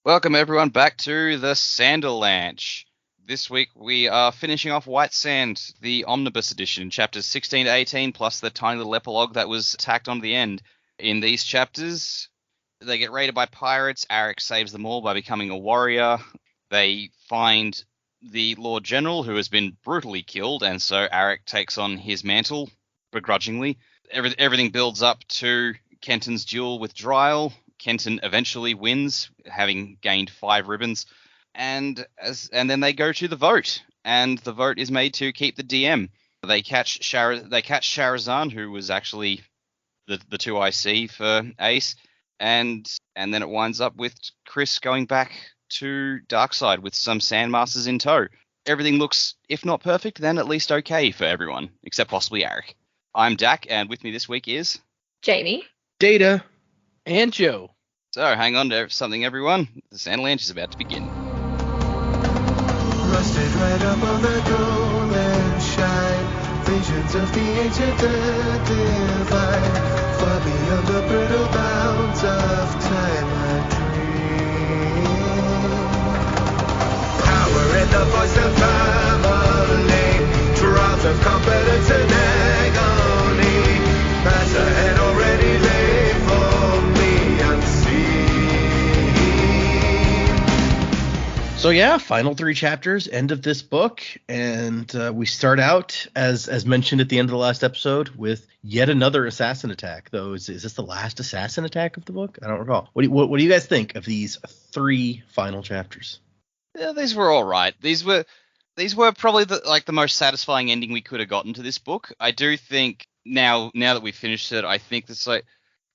Welcome everyone back to the Sanderlanche. This week we are finishing off White Sand, the Omnibus Edition, chapters 16 to 18, plus the tiny little epilogue that was tacked on the end. In these chapters, they get raided by pirates. Arik saves them all by becoming a warrior. They find the Lord General, who has been brutally killed, and so Arik takes on his mantle, begrudgingly. Everything builds up to Kenton's duel with Dryle. Kenton eventually wins, having gained 5 ribbons, and then they go to the vote, and the vote is made to keep the DM. They catch Sharazan, who was actually the 2IC for Ace, and then it winds up with Chris going back to Darkside with some Sandmasters in tow. Everything looks, if not perfect, then at least okay for everyone, except possibly Arik. I'm Dak, and with me this week is Jamie, Data, and Joe. So hang on to something, everyone. The Sanderlanche is about to begin. Rusted right up on the golden shine, visions of the ancient divine, far beyond the brittle bounds of time and dream. Power in the voice of family, trials of competence and agony, paths ahead already laid for me unseen. So yeah, final 3 chapters, end of this book, and we start out, as mentioned at the end of the last episode, with yet another assassin attack. Though, is this the last assassin attack of the book? I don't recall. What do you guys think of these 3 final chapters? Yeah, these were all right. These were probably the most satisfying ending we could have gotten to this book. I do think now that we've finished it, I think it's like,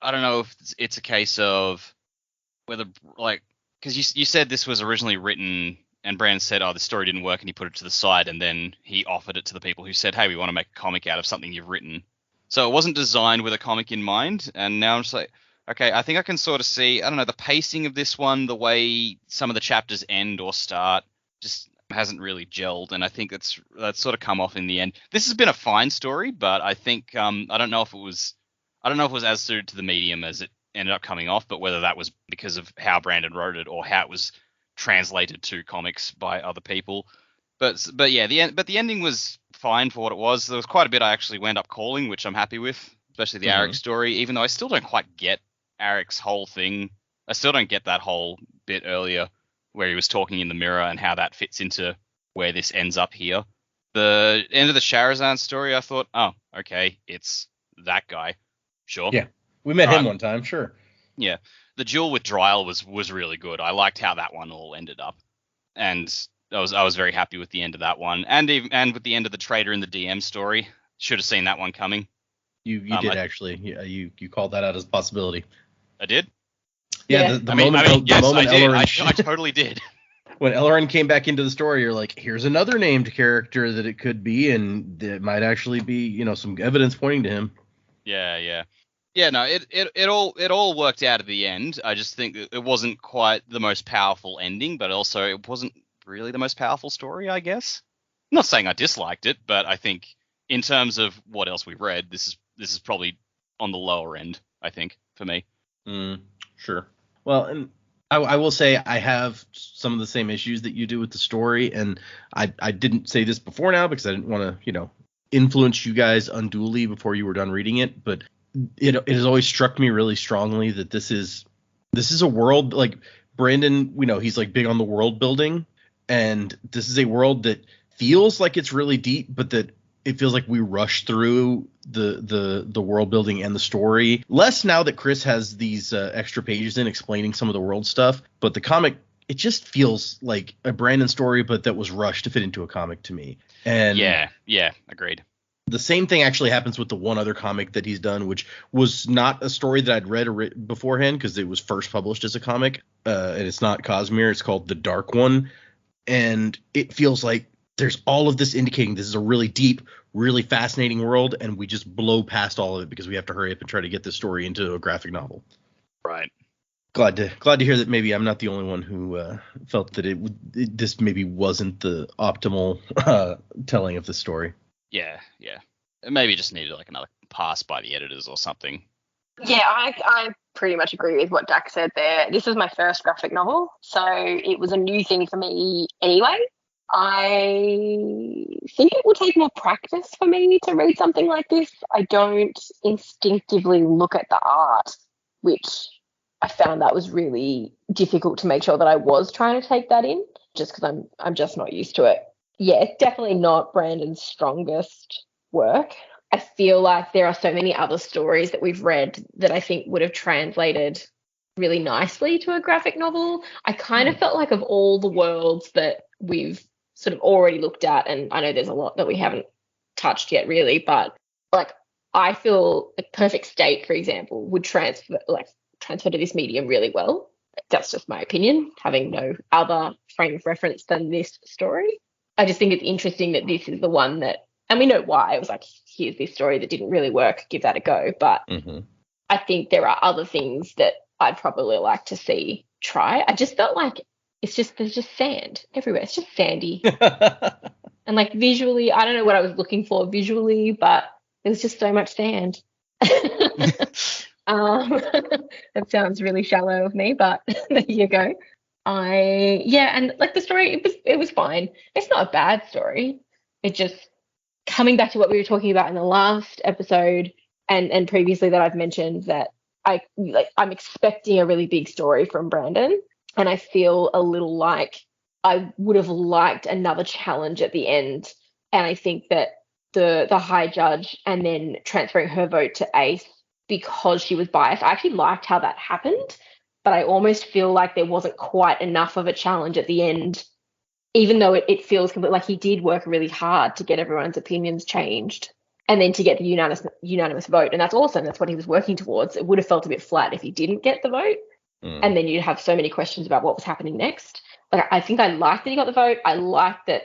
I don't know if it's a case of whether, like, because you said this was originally written and Brandon said, oh, the story didn't work, and he put it to the side, and then he offered it to the people who said, hey, we want to make a comic out of something you've written. So it wasn't designed with a comic in mind, and now I'm just like, okay, I think I can sort of see, I don't know, the pacing of this one, the way some of the chapters end or start, just hasn't really gelled, and I think that's sort of come off in the end. This has been a fine story, but I think I don't know if it was as suited to the medium as it ended up coming off, but whether that was because of how Brandon wrote it or how it was translated to comics by other people. But yeah, the ending was fine for what it was. There was quite a bit I actually wound up calling, which I'm happy with, especially the Arik story, even though I still don't quite get Arik's whole thing. I still don't get that whole bit earlier where he was talking in the mirror and how that fits into where this ends up here. The end of the Sharazan story, I thought, oh, okay, it's that guy. Sure. Yeah, we met him one time, sure. Yeah, the duel with Dryle was really good. I liked how that one all ended up, and I was very happy with the end of that one, and with the end of the Trader and the DM story. Should have seen that one coming. You did actually. Yeah, you called that out as a possibility. I did. Yeah, the moment Ellerin, I totally did. When Ellerin came back into the story, you're like, here's another named character that it could be, and it might actually be, some evidence pointing to him. Yeah. No, it all worked out at the end. I just think that it wasn't quite the most powerful ending, but also it wasn't really the most powerful story, I guess. I'm not saying I disliked it, but I think in terms of what else we read, this is probably on the lower end, I think, for me. Sure. Well, and I will say I have some of the same issues that you do with the story, and I didn't say this before now because I didn't want to, influence you guys unduly before you were done reading it, but it has always struck me really strongly that this is a world, like Brandon, he's like big on the world building, and this is a world that feels like it's really deep, but that it feels like we rush through the world building and the story. Less now that Chris has these extra pages in explaining some of the world stuff, but the comic, it just feels like a Brandon story, but that was rushed to fit into a comic to me. And yeah, agreed. The same thing actually happens with the one other comic that he's done, which was not a story that I'd read beforehand because it was first published as a comic, and it's not Cosmere. It's called The Dark One, and it feels like there's all of this indicating this is a really deep, really fascinating world, and we just blow past all of it because we have to hurry up and try to get this story into a graphic novel. Right. Glad to hear that maybe I'm not the only one who felt that this maybe wasn't the optimal telling of the story. Yeah. It maybe just needed like another pass by the editors or something. Yeah, I pretty much agree with what Dak said there. This was my first graphic novel, so it was a new thing for me anyway. I think it will take more practice for me to read something like this. I don't instinctively look at the art, which I found that was really difficult to make sure that I was trying to take that in, just because I'm just not used to it. Yeah, it's definitely not Brandon's strongest work. I feel like there are so many other stories that we've read that I think would have translated really nicely to a graphic novel. I kind of felt like of all the worlds that we've sort of already looked at, and I know there's a lot that we haven't touched yet really, but like I feel like Perfect State, for example, would transfer to this medium really well. That's just my opinion, having no other frame of reference than this story. I just think it's interesting that this is the one that, and we know why. It was like, here's this story that didn't really work, give that a go. But I think there are other things that I'd probably like to see try. I just felt like there's just sand everywhere. It's just sandy. And like visually, I don't know what I was looking for visually, but there was just so much sand. That sounds really shallow of me, but there you go. And like the story, it was fine. It's not a bad story. It just, coming back to what we were talking about in the last episode and previously that I've mentioned, that I'm expecting a really big story from Brandon, and I feel a little like I would have liked another challenge at the end. And I think that the high judge and then transferring her vote to Ace because she was biased, I actually liked how that happened, but I almost feel like there wasn't quite enough of a challenge at the end, even though it feels like he did work really hard to get everyone's opinions changed and then to get the unanimous vote. And that's awesome. That's what he was working towards. It would have felt a bit flat if he didn't get the vote. And then you'd have so many questions about what was happening next. Like, I think I liked that he got the vote. I liked that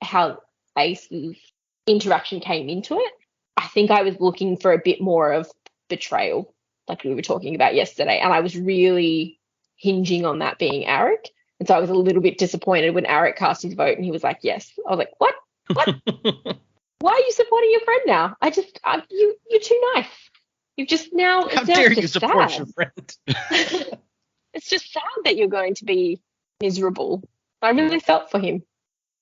how Ace's interaction came into it. I think I was looking for a bit more of betrayal, like we were talking about yesterday. And I was really hinging on that being Arik. And so I was a little bit disappointed when Arik cast his vote and he was like, yes. I was like, what? Why are you supporting your friend now? You're too nice. You've just now. How dare you support your friend? It's just sad that you're going to be miserable. I really felt for him.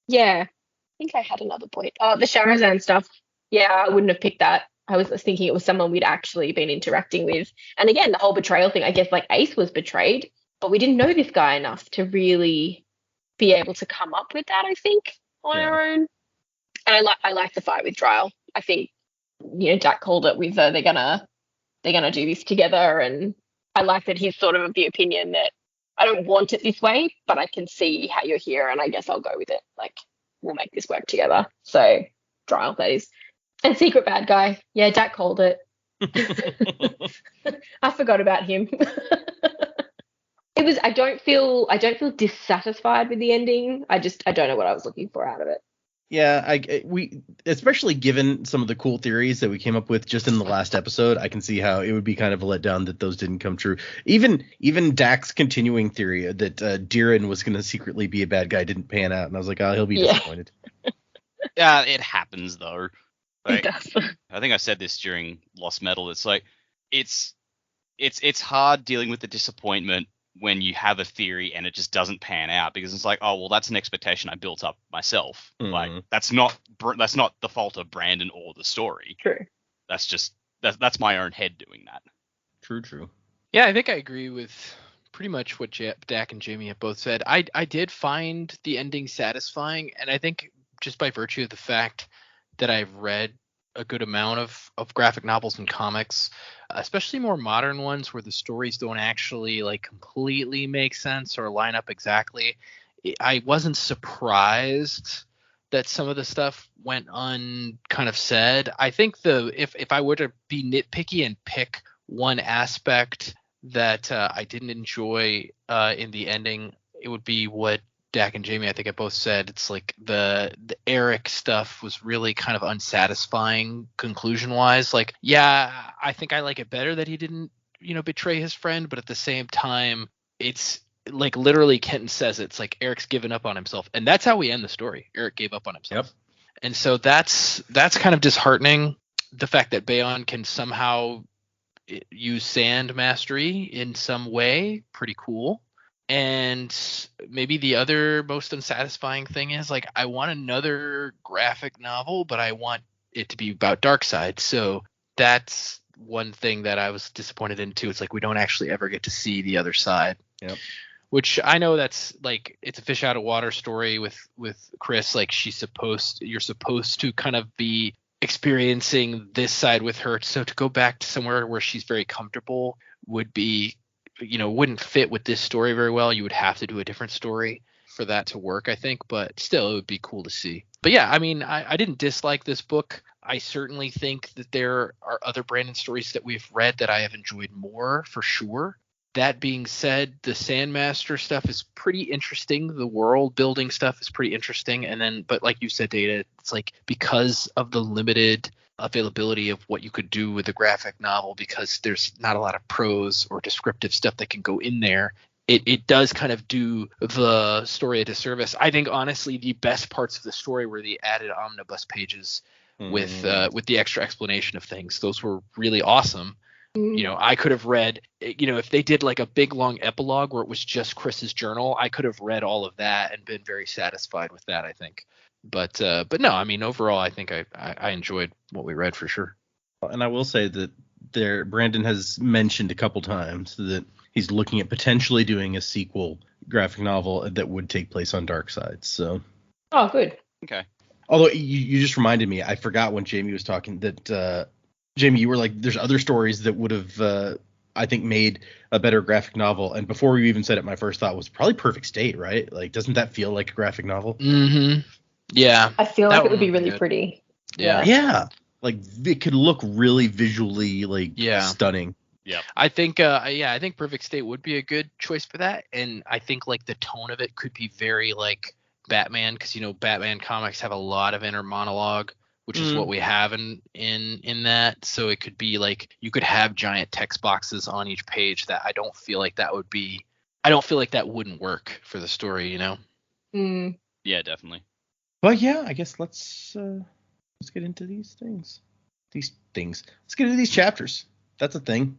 Yeah. I think I had another point. Oh, the Shahrazan stuff. Yeah, I wouldn't have picked that. I was thinking it was someone we'd actually been interacting with. And again, the whole betrayal thing, I guess like Ace was betrayed, but we didn't know this guy enough to really be able to come up with that, I think, on our own. And I like the fight with Dryle. I think, Dak called it with they're gonna do this together, and I like that he's sort of the opinion that I don't want it this way, but I can see how you're here, and I guess I'll go with it. Like, we'll make this work together. So, Dryle, that is. And secret bad guy. Yeah, Dak called it. I forgot about him. I don't feel dissatisfied with the ending. I don't know what I was looking for out of it. Yeah, we especially given some of the cool theories that we came up with just in the last episode, I can see how it would be kind of a letdown that those didn't come true. Even Dak's continuing theory that Diren was going to secretly be a bad guy didn't pan out, and I was like, oh, he'll be disappointed. Yeah, it happens though. Like, It does. I think I said this during Lost Metal. It's like it's hard dealing with the disappointment when you have a theory and it just doesn't pan out, because it's like, oh, well, that's an expectation I built up myself. Like, that's not the fault of Brandon or the story. True. That's just that's my own head doing that. True. Yeah, I think I agree with pretty much what Dak and Jamie have both said. I did find the ending satisfying, and I think just by virtue of the fact that I've read a good amount of graphic novels and comics, especially more modern ones where the stories don't actually like completely make sense or line up exactly. I wasn't surprised that some of the stuff went kind of said. I think if I were to be nitpicky and pick one aspect that I didn't enjoy in the ending, it would be what Dak and Jamie, I think I both said. It's like the Eric stuff was really kind of unsatisfying conclusion wise. Like, yeah, I think I like it better that he didn't, betray his friend, but at the same time, it's like literally Kenton says it's like Eric's given up on himself, and that's how we end the story. Eric gave up on himself. Yep. And so that's kind of disheartening. The fact that Bayon can somehow use sand mastery in some way. Pretty cool. And maybe the other most unsatisfying thing is, like, I want another graphic novel, but I want it to be about Darkseid. So that's one thing that I was disappointed in too. It's like we don't actually ever get to see the other side. Yep. Which I know that's like, it's a fish out of water story with Chris. Like, you're supposed to kind of be experiencing this side with her. So to go back to somewhere where she's very comfortable would be, wouldn't fit with this story very well. You would have to do a different story for that to work, I think. But still, it would be cool to see. But yeah, I mean, I didn't dislike this book. I certainly think that there are other Brandon stories that we've read that I have enjoyed more, for sure. That being said, the Sandmaster stuff is pretty interesting. The world building stuff is pretty interesting. And then, but like you said, Data, it's like, because of the limited availability of what you could do with a graphic novel, because there's not a lot of prose or descriptive stuff that can go in there, it does kind of do the story a disservice. I think, honestly, the best parts of the story were the added omnibus pages with the extra explanation of things. Those were really awesome. I could have read, if they did like a big long epilogue where it was just Chris's journal, I could have read all of that and been very satisfied with that, I think. But no, I mean, overall, I think I enjoyed what we read, for sure. And I will say that Brandon has mentioned a couple times that he's looking at potentially doing a sequel graphic novel that would take place on Darkseid. So. Oh, good. Okay. Although you just reminded me, I forgot when Jamie was talking that Jamie, you were like, there's other stories that would have, I think, made a better graphic novel. And before you even said it, my first thought was probably Perfect State, right? Like, doesn't that feel like a graphic novel? Mm-hmm. Yeah. I feel like it would be really pretty. Yeah. Yeah. Like, it could look really visually, stunning. Yeah. I think Perfect State would be a good choice for that. And I think, like, the tone of it could be very, like, Batman, because, Batman comics have a lot of inner monologue, which is what we have in that. So it could be like, you could have giant text boxes on each page. That I don't feel like that wouldn't work for the story, Yeah, definitely. But yeah, I guess let's get into these things. Let's get into these chapters. That's a thing.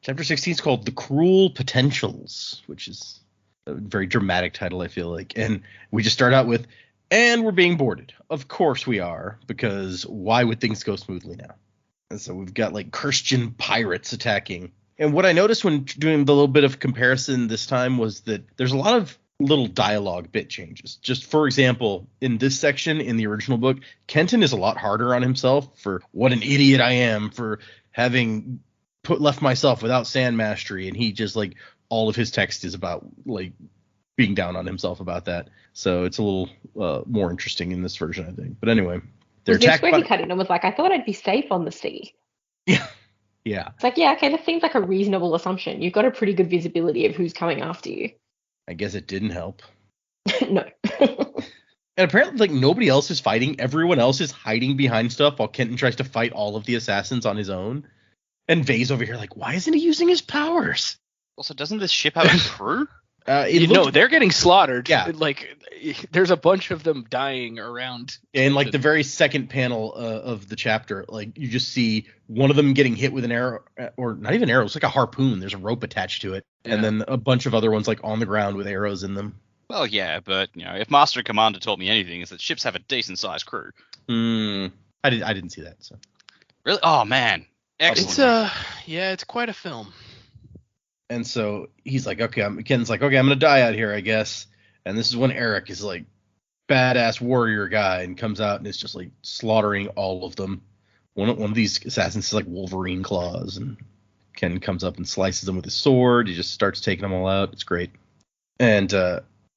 Chapter 16 is called The Cruel Potentials, which is a very dramatic title, I feel like. And we just start out with, and we're being boarded. Of course we are, because why would things go smoothly now? And so we've got like Christian pirates attacking. And what I noticed when doing the little bit of comparison this time was that there's a lot of little dialogue bit changes. Just for example, in this section in the original book, Kenton is a lot harder on himself for what an idiot I am for having left myself without sand mastery. And he just like, all of his text is about like being down on himself about that. So it's a little more interesting in this version, I think. But anyway, they're attacked. Where he cut in and was like, I thought I'd be safe on the sea. Yeah. Yeah. It's like, yeah, okay, that seems like a reasonable assumption. You've got a pretty good visibility of who's coming after you. I guess it didn't help. No. And apparently, like, nobody else is fighting. Everyone else is hiding behind stuff while Kenton tries to fight all of the assassins on his own. And Vay's over here like, why isn't he using his powers? Also, doesn't this ship have a crew? They're getting slaughtered. Yeah. Like, there's a bunch of them dying around. In like the very second panel of the chapter, like you just see one of them getting hit with an arrow, or not even arrows, like a harpoon. There's a rope attached to it, and then a bunch of other ones like on the ground with arrows in them. Well, yeah, but if Master and Commander taught me anything, is that ships have a decent sized crew. I didn't see that. So really, oh man, excellent. It's quite a film. And so he's like, Ken's like, okay, I'm gonna die out here, I guess. And this is when Eric is like, badass warrior guy, and comes out and is just like slaughtering all of them. One of these assassins is like Wolverine claws, and Ken comes up and slices them with his sword. He just starts taking them all out. It's great. And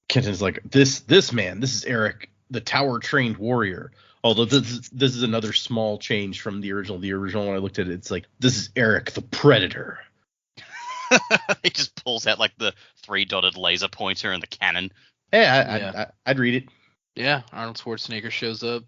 Kenton's like, this is Eric, the tower trained warrior. Although this is another small change from the original. The original, when I looked at it, it's like, this is Eric, the predator. He just pulls out like the 3-dotted laser pointer and the cannon. Hey, I'd read it. Yeah, Arnold Schwarzenegger shows up.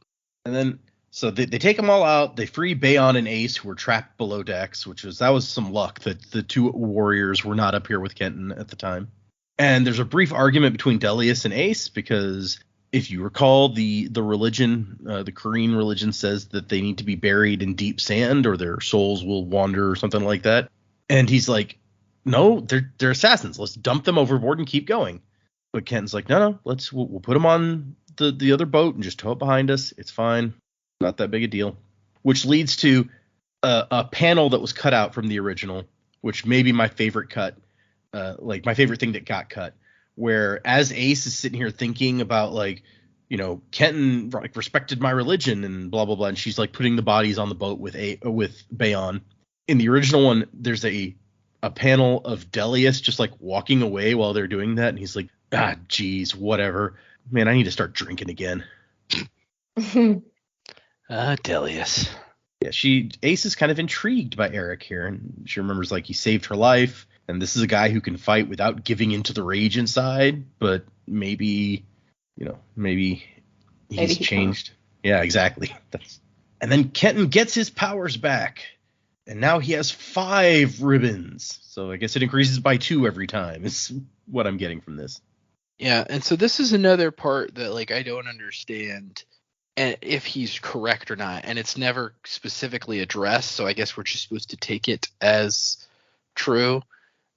And then, so they take them all out. They free Bayon and Ace, who were trapped below decks, that was some luck that the two warriors were not up here with Kenton at the time. And there's a brief argument between Delius and Ace, because if you recall, the religion, the Korean religion, says that they need to be buried in deep sand or their souls will wander or something like that. And he's like, no, they're assassins. Let's dump them overboard and keep going. But Kenton's like, no, we'll put them on the other boat and just tow it behind us. It's fine. Not that big a deal. Which leads to a panel that was cut out from the original, which may be my favorite cut, like my favorite thing that got cut, where as Ace is sitting here thinking about like, you know, Kenton like respected my religion and blah blah blah, and she's like putting the bodies on the boat with Bayon. In the original one, there's a panel of Delius just like walking away while they're doing that, and he's like, geez, whatever. Man, I need to start drinking again. Delius. Yeah, Ace is kind of intrigued by Eric here, and she remembers like he saved her life, and this is a guy who can fight without giving into the rage inside, but maybe he's changed. Yeah, exactly. And then Kenton gets his powers back, and now he has 5 ribbons. So I guess it increases by 2 every time. Is what I'm getting from this. Yeah, and so this is another part that like I don't understand. And if he's correct or not, and it's never specifically addressed, so I guess we're just supposed to take it as true.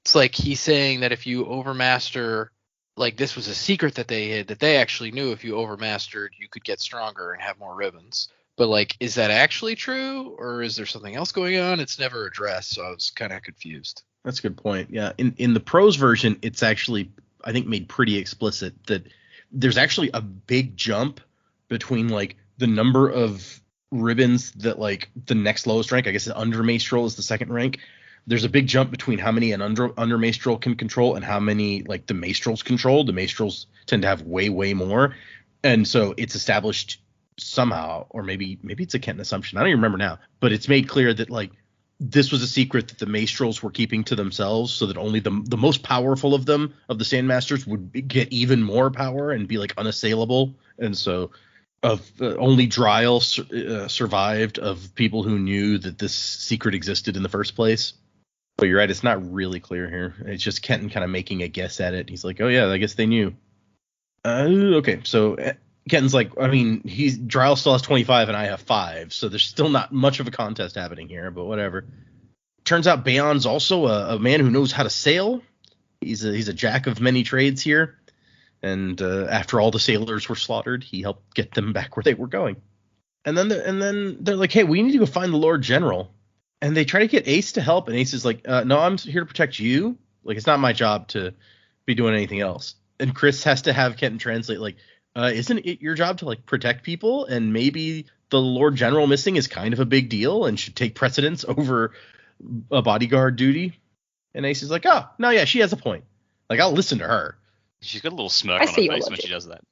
It's like he's saying that if you overmaster, like this was a secret that they had, that they actually knew if you overmastered, you could get stronger and have more ribbons. But like, is that actually true, or is there something else going on? It's never addressed, so I was kind of confused. That's a good point. Yeah, in the prose version, it's actually, I think, made pretty explicit that there's actually a big jump between like the number of ribbons that like the next lowest rank, I guess the under maestral is the second rank. There's a big jump between how many an under maestral can control and how many like the maestrals control. The maestrals tend to have way more. And so it's established somehow, or maybe it's a Kenton assumption, I don't even remember now, but it's made clear that like this was a secret that the maestrals were keeping to themselves, so that only the most powerful of them, of the Sandmasters, would get even more power and be like unassailable. And so only Dryle survived of people who knew that this secret existed in the first place. But you're right, it's not really clear here. It's just Kenton kind of making a guess at it. He's like, oh yeah, I guess they knew. Okay, so Kenton's like, I mean, Dryle still has 25 and I have 5, so there's still not much of a contest happening here, but whatever. Turns out Bayon's also a man who knows how to sail. He's a jack of many trades here. And after all the sailors were slaughtered, he helped get them back where they were going. And then they're like, hey, we need to go find the Lord General. And they try to get Ace to help, and Ace is like, no, I'm here to protect you. Like, it's not my job to be doing anything else. And Chris has to have Kenton translate, like, isn't it your job to like protect people? And maybe the Lord General missing is kind of a big deal and should take precedence over a bodyguard duty. And Ace is like, oh, no, yeah, she has a point. Like, I'll listen to her. She's got a little smirk on her face when she does that.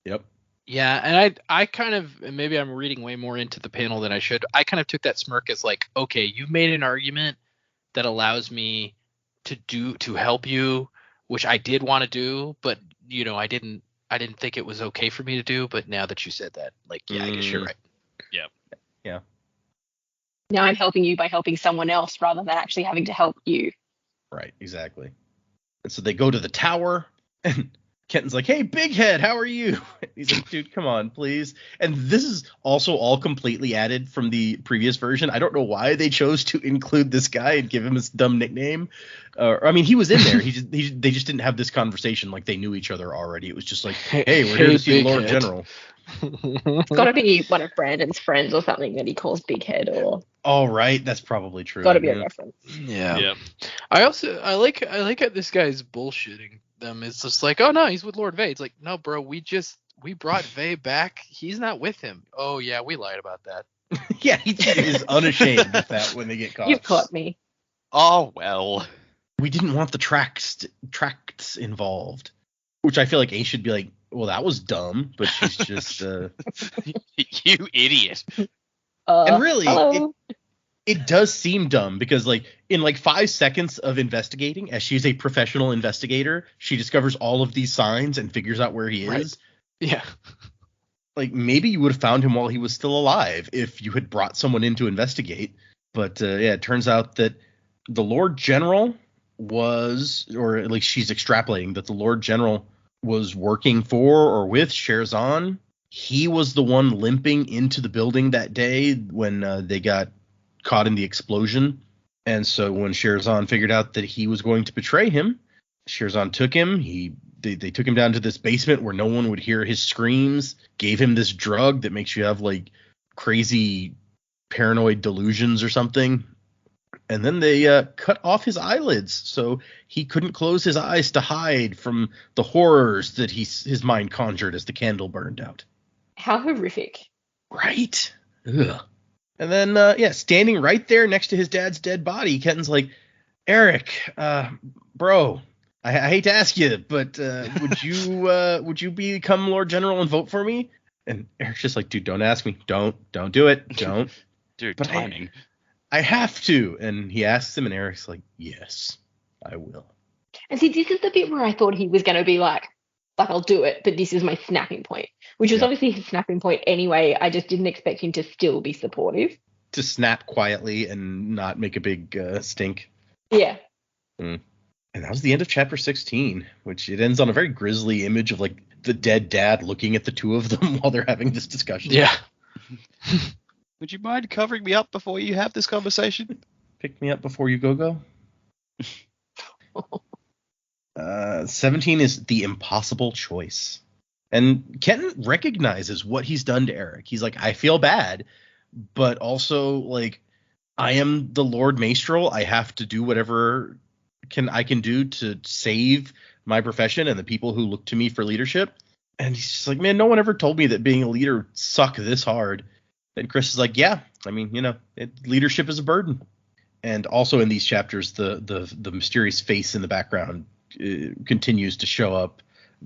Yep. Yeah, and I kind of, and maybe I'm reading way more into the panel than I should. I kind of took that smirk as like, okay, you've made an argument that allows me to help you, which I did want to do, but you know, I didn't think it was okay for me to do. But now that you said that, like, yeah, I guess you're right. Yeah. Yeah. Now I'm helping you by helping someone else rather than actually having to help you. Right, exactly. And so they go to the tower, and Kenton's like, hey, Big Head, how are you? He's like, dude, come on, please. And this is also all completely added from the previous version. I don't know why they chose to include this guy and give him this dumb nickname. I mean, he was in there. They just didn't have this conversation like they knew each other already. It was just like, hey, we're here to see the Lord General. It's got to be one of Brandon's friends or something that he calls Big Head, or. Oh, right, that's probably true. Got to be a reference. Yeah. I like how this guy's bullshitting them. It's just like, oh no, he's with Lord Vay. It's like, no, bro, we brought Vay back. He's not with him. Oh yeah, we lied about that. Yeah, he is unashamed of that when they get caught. You've caught me. Oh well. We didn't want the tracts involved, which I feel like Ace should be like, well, that was dumb, but she's just you idiot. And really, hello. it does seem dumb because like in like 5 seconds of investigating, as she's a professional investigator, she discovers all of these signs and figures out where he is. Right. Yeah. Like maybe you would have found him while he was still alive if you had brought someone in to investigate. But yeah, it turns out that the Lord General was, or at least she's extrapolating that the Lord General was working for or with Sherzan. He was the one limping into the building that day when they got caught in the explosion. And so when Sherzan figured out that he was going to betray him, Sherzan took him. They took him down to this basement where no one would hear his screams, gave him this drug that makes you have like crazy paranoid delusions or something. And then they cut off his eyelids so he couldn't close his eyes to hide from the horrors that his mind conjured as the candle burned out. How horrific. Right? Ugh. And then, standing right there next to his dad's dead body, Kenton's like, Eric, bro, I hate to ask you, but would you become Lord General and vote for me? And Eric's just like, dude, don't ask me. Don't do it. Don't. Dude, But timing. I have to. And he asks him, and Eric's like, yes, I will. And see, this is the bit where I thought he was going to be like, I'll do it, but this is my snapping point, which was obviously his snapping point anyway. I just didn't expect him to still be supportive. To snap quietly and not make a big stink. Yeah. And that was the end of chapter 16, which it ends on a very grisly image of like the dead dad looking at the two of them while they're having this discussion. Yeah. Would you mind covering me up before you have this conversation? Pick me up before you go. 17 is the impossible choice. And Kenton recognizes what he's done to Eric. He's like, I feel bad, but also like I am the Lord Maestral. I have to do whatever I can do to save my profession and the people who look to me for leadership. And he's just like, man, no one ever told me that being a leader sucked this hard. And Chris is like, yeah, I mean, leadership is a burden. And also in these chapters, the mysterious face in the background continues to show up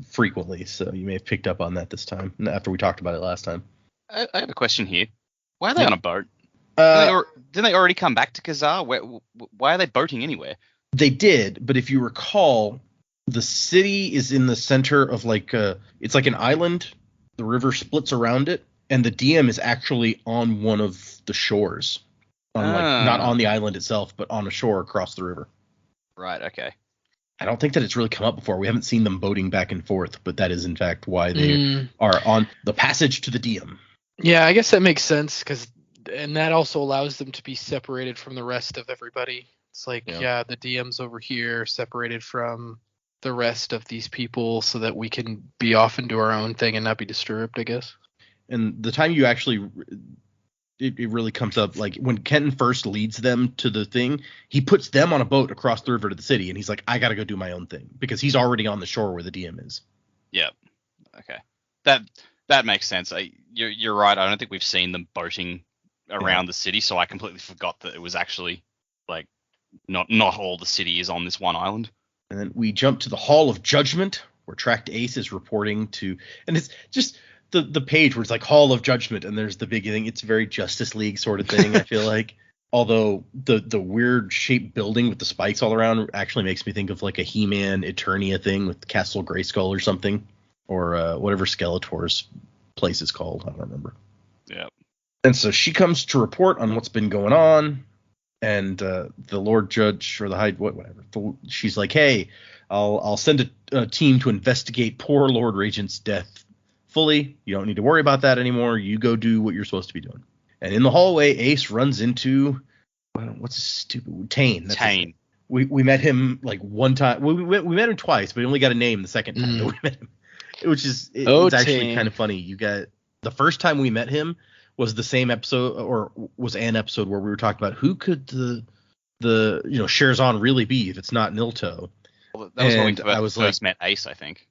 frequently. So you may have picked up on that this time after we talked about it last time. I have a question here. Why are they on a boat? Didn't they already come back to Khazar? Why are they boating anywhere? They did, but if you recall, the city is in the center of it's like an island. The river splits around it, and the DM is actually on one of the shores. Not on the island itself, but on a shore across the river. Right, okay. I don't think that it's really come up before. We haven't seen them boating back and forth, but that is in fact why they are on the passage to the DM. Yeah, I guess that makes sense, and that also allows them to be separated from the rest of everybody. It's like, the DM's over here, separated from the rest of these people, so that we can be off and do our own thing and not be disturbed, I guess. And the time you actually, it really comes up, like when Kenton first leads them to the thing, he puts them on a boat across the river to the city, and he's like, I got to go do my own thing, because he's already on the shore where the DM is. Yeah. Okay. That makes sense. You're right. I don't think we've seen them boating around the city, so I completely forgot that it was actually like not all the city is on this one island. And then we jump to the Hall of Judgment, where Tracked Ace is reporting to, and it's just the page where it's like Hall of Judgment, and there's the big thing. It's very Justice League sort of thing, I feel like. Although the weird shaped building with the spikes all around actually makes me think of like a He-Man Eternia thing with Castle Grayskull or something, or whatever Skeletor's place is called. I don't remember. Yeah. And so she comes to report on what's been going on, and the Lord Judge or the High whatever. She's like, hey, I'll send a team to investigate poor Lord Regent's death fully. You don't need to worry about that anymore. You go do what you're supposed to be doing. And in the hallway, Ace runs into what's his stupid Tane. Tane. We met him like one time. We met him twice, but we only got a name the second time that we met him, which is it's actually kind of funny. You got the first time we met him was the same episode, or was an episode where we were talking about who could the Sherzan really be if it's not Nilto. Well, that was when we first met Ace, I think.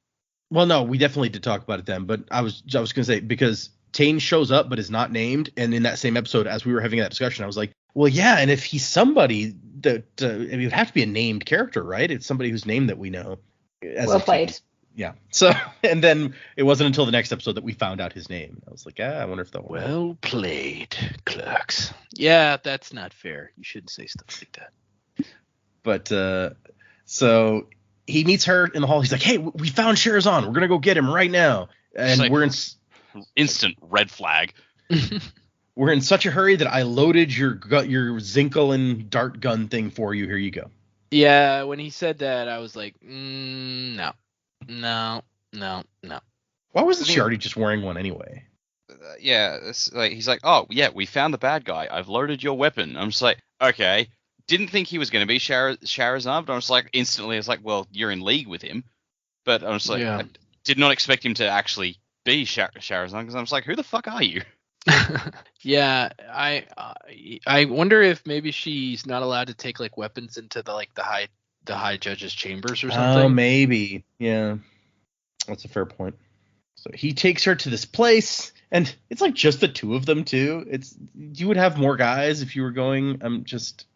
Well, no, we definitely did talk about it then, but I was going to say, because Tane shows up but is not named, and in that same episode, as we were having that discussion, I was like, well, yeah, and if he's somebody that it would have to be a named character, right? It's somebody whose name that we know. Well played. Yeah. So, and then it wasn't until the next episode that we found out his name. I was like, I wonder if that. Well played, clerks. Yeah, that's not fair. You shouldn't say stuff like that. But so he meets her in the hall. He's like, hey, we found Sherzan. We're gonna go get him right now. And like, we're in instant red flag. We're in such a hurry that I loaded your Zinkel dart gun thing for you. Here you go. Yeah, when he said that, I was like, no. Why wasn't she already just wearing one anyway? Yeah, it's like he's like, oh yeah, we found the bad guy. I've loaded your weapon. I'm just like, okay, didn't think he was going to be Shahrazad, but I was like, instantly, it's like, well, you're in league with him. But I was like, Yeah. I did not expect him to actually be Shahrazad, because I was like, who the fuck are you? Yeah, I wonder if maybe she's not allowed to take like weapons into the high judge's chambers or something. Oh, maybe. Yeah. That's a fair point. So he takes her to this place, and it's like just the two of them too. You would have more guys if you were going. I'm just,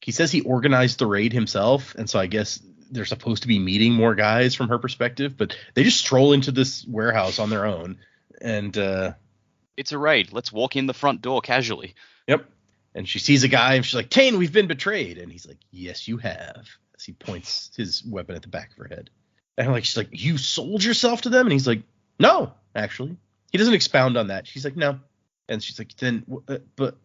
he says he organized the raid himself, and so I guess they're supposed to be meeting more guys from her perspective, but they just stroll into this warehouse on their own, and it's a raid. Let's walk in the front door casually. Yep. And she sees a guy, and she's like, Tane, we've been betrayed. And he's like, yes, you have. As he points his weapon at the back of her head. And she's like, you sold yourself to them? And he's like, no, actually. He doesn't expound on that. She's like, no. And she's like, then, but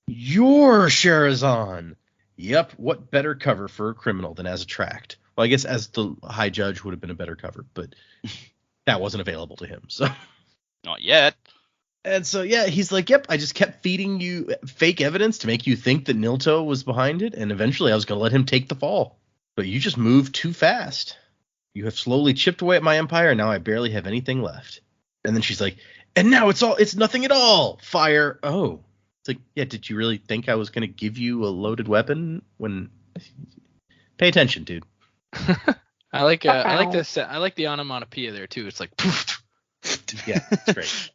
you're Sherazan. Yep. What better cover for a criminal than as a tract? Well, I guess as the high judge would have been a better cover, but that wasn't available to him. So not yet. And so, yeah, he's like, yep, I just kept feeding you fake evidence to make you think that Nilto was behind it, and eventually I was going to let him take the fall. But you just moved too fast. You have slowly chipped away at my empire, and now I barely have anything left. And then she's like, and now it's nothing at all. Fire. Oh. It's like, yeah, did you really think I was going to give you a loaded weapon? Pay attention, dude. I like the onomatopoeia there, too. It's like, poof. Yeah, it's great.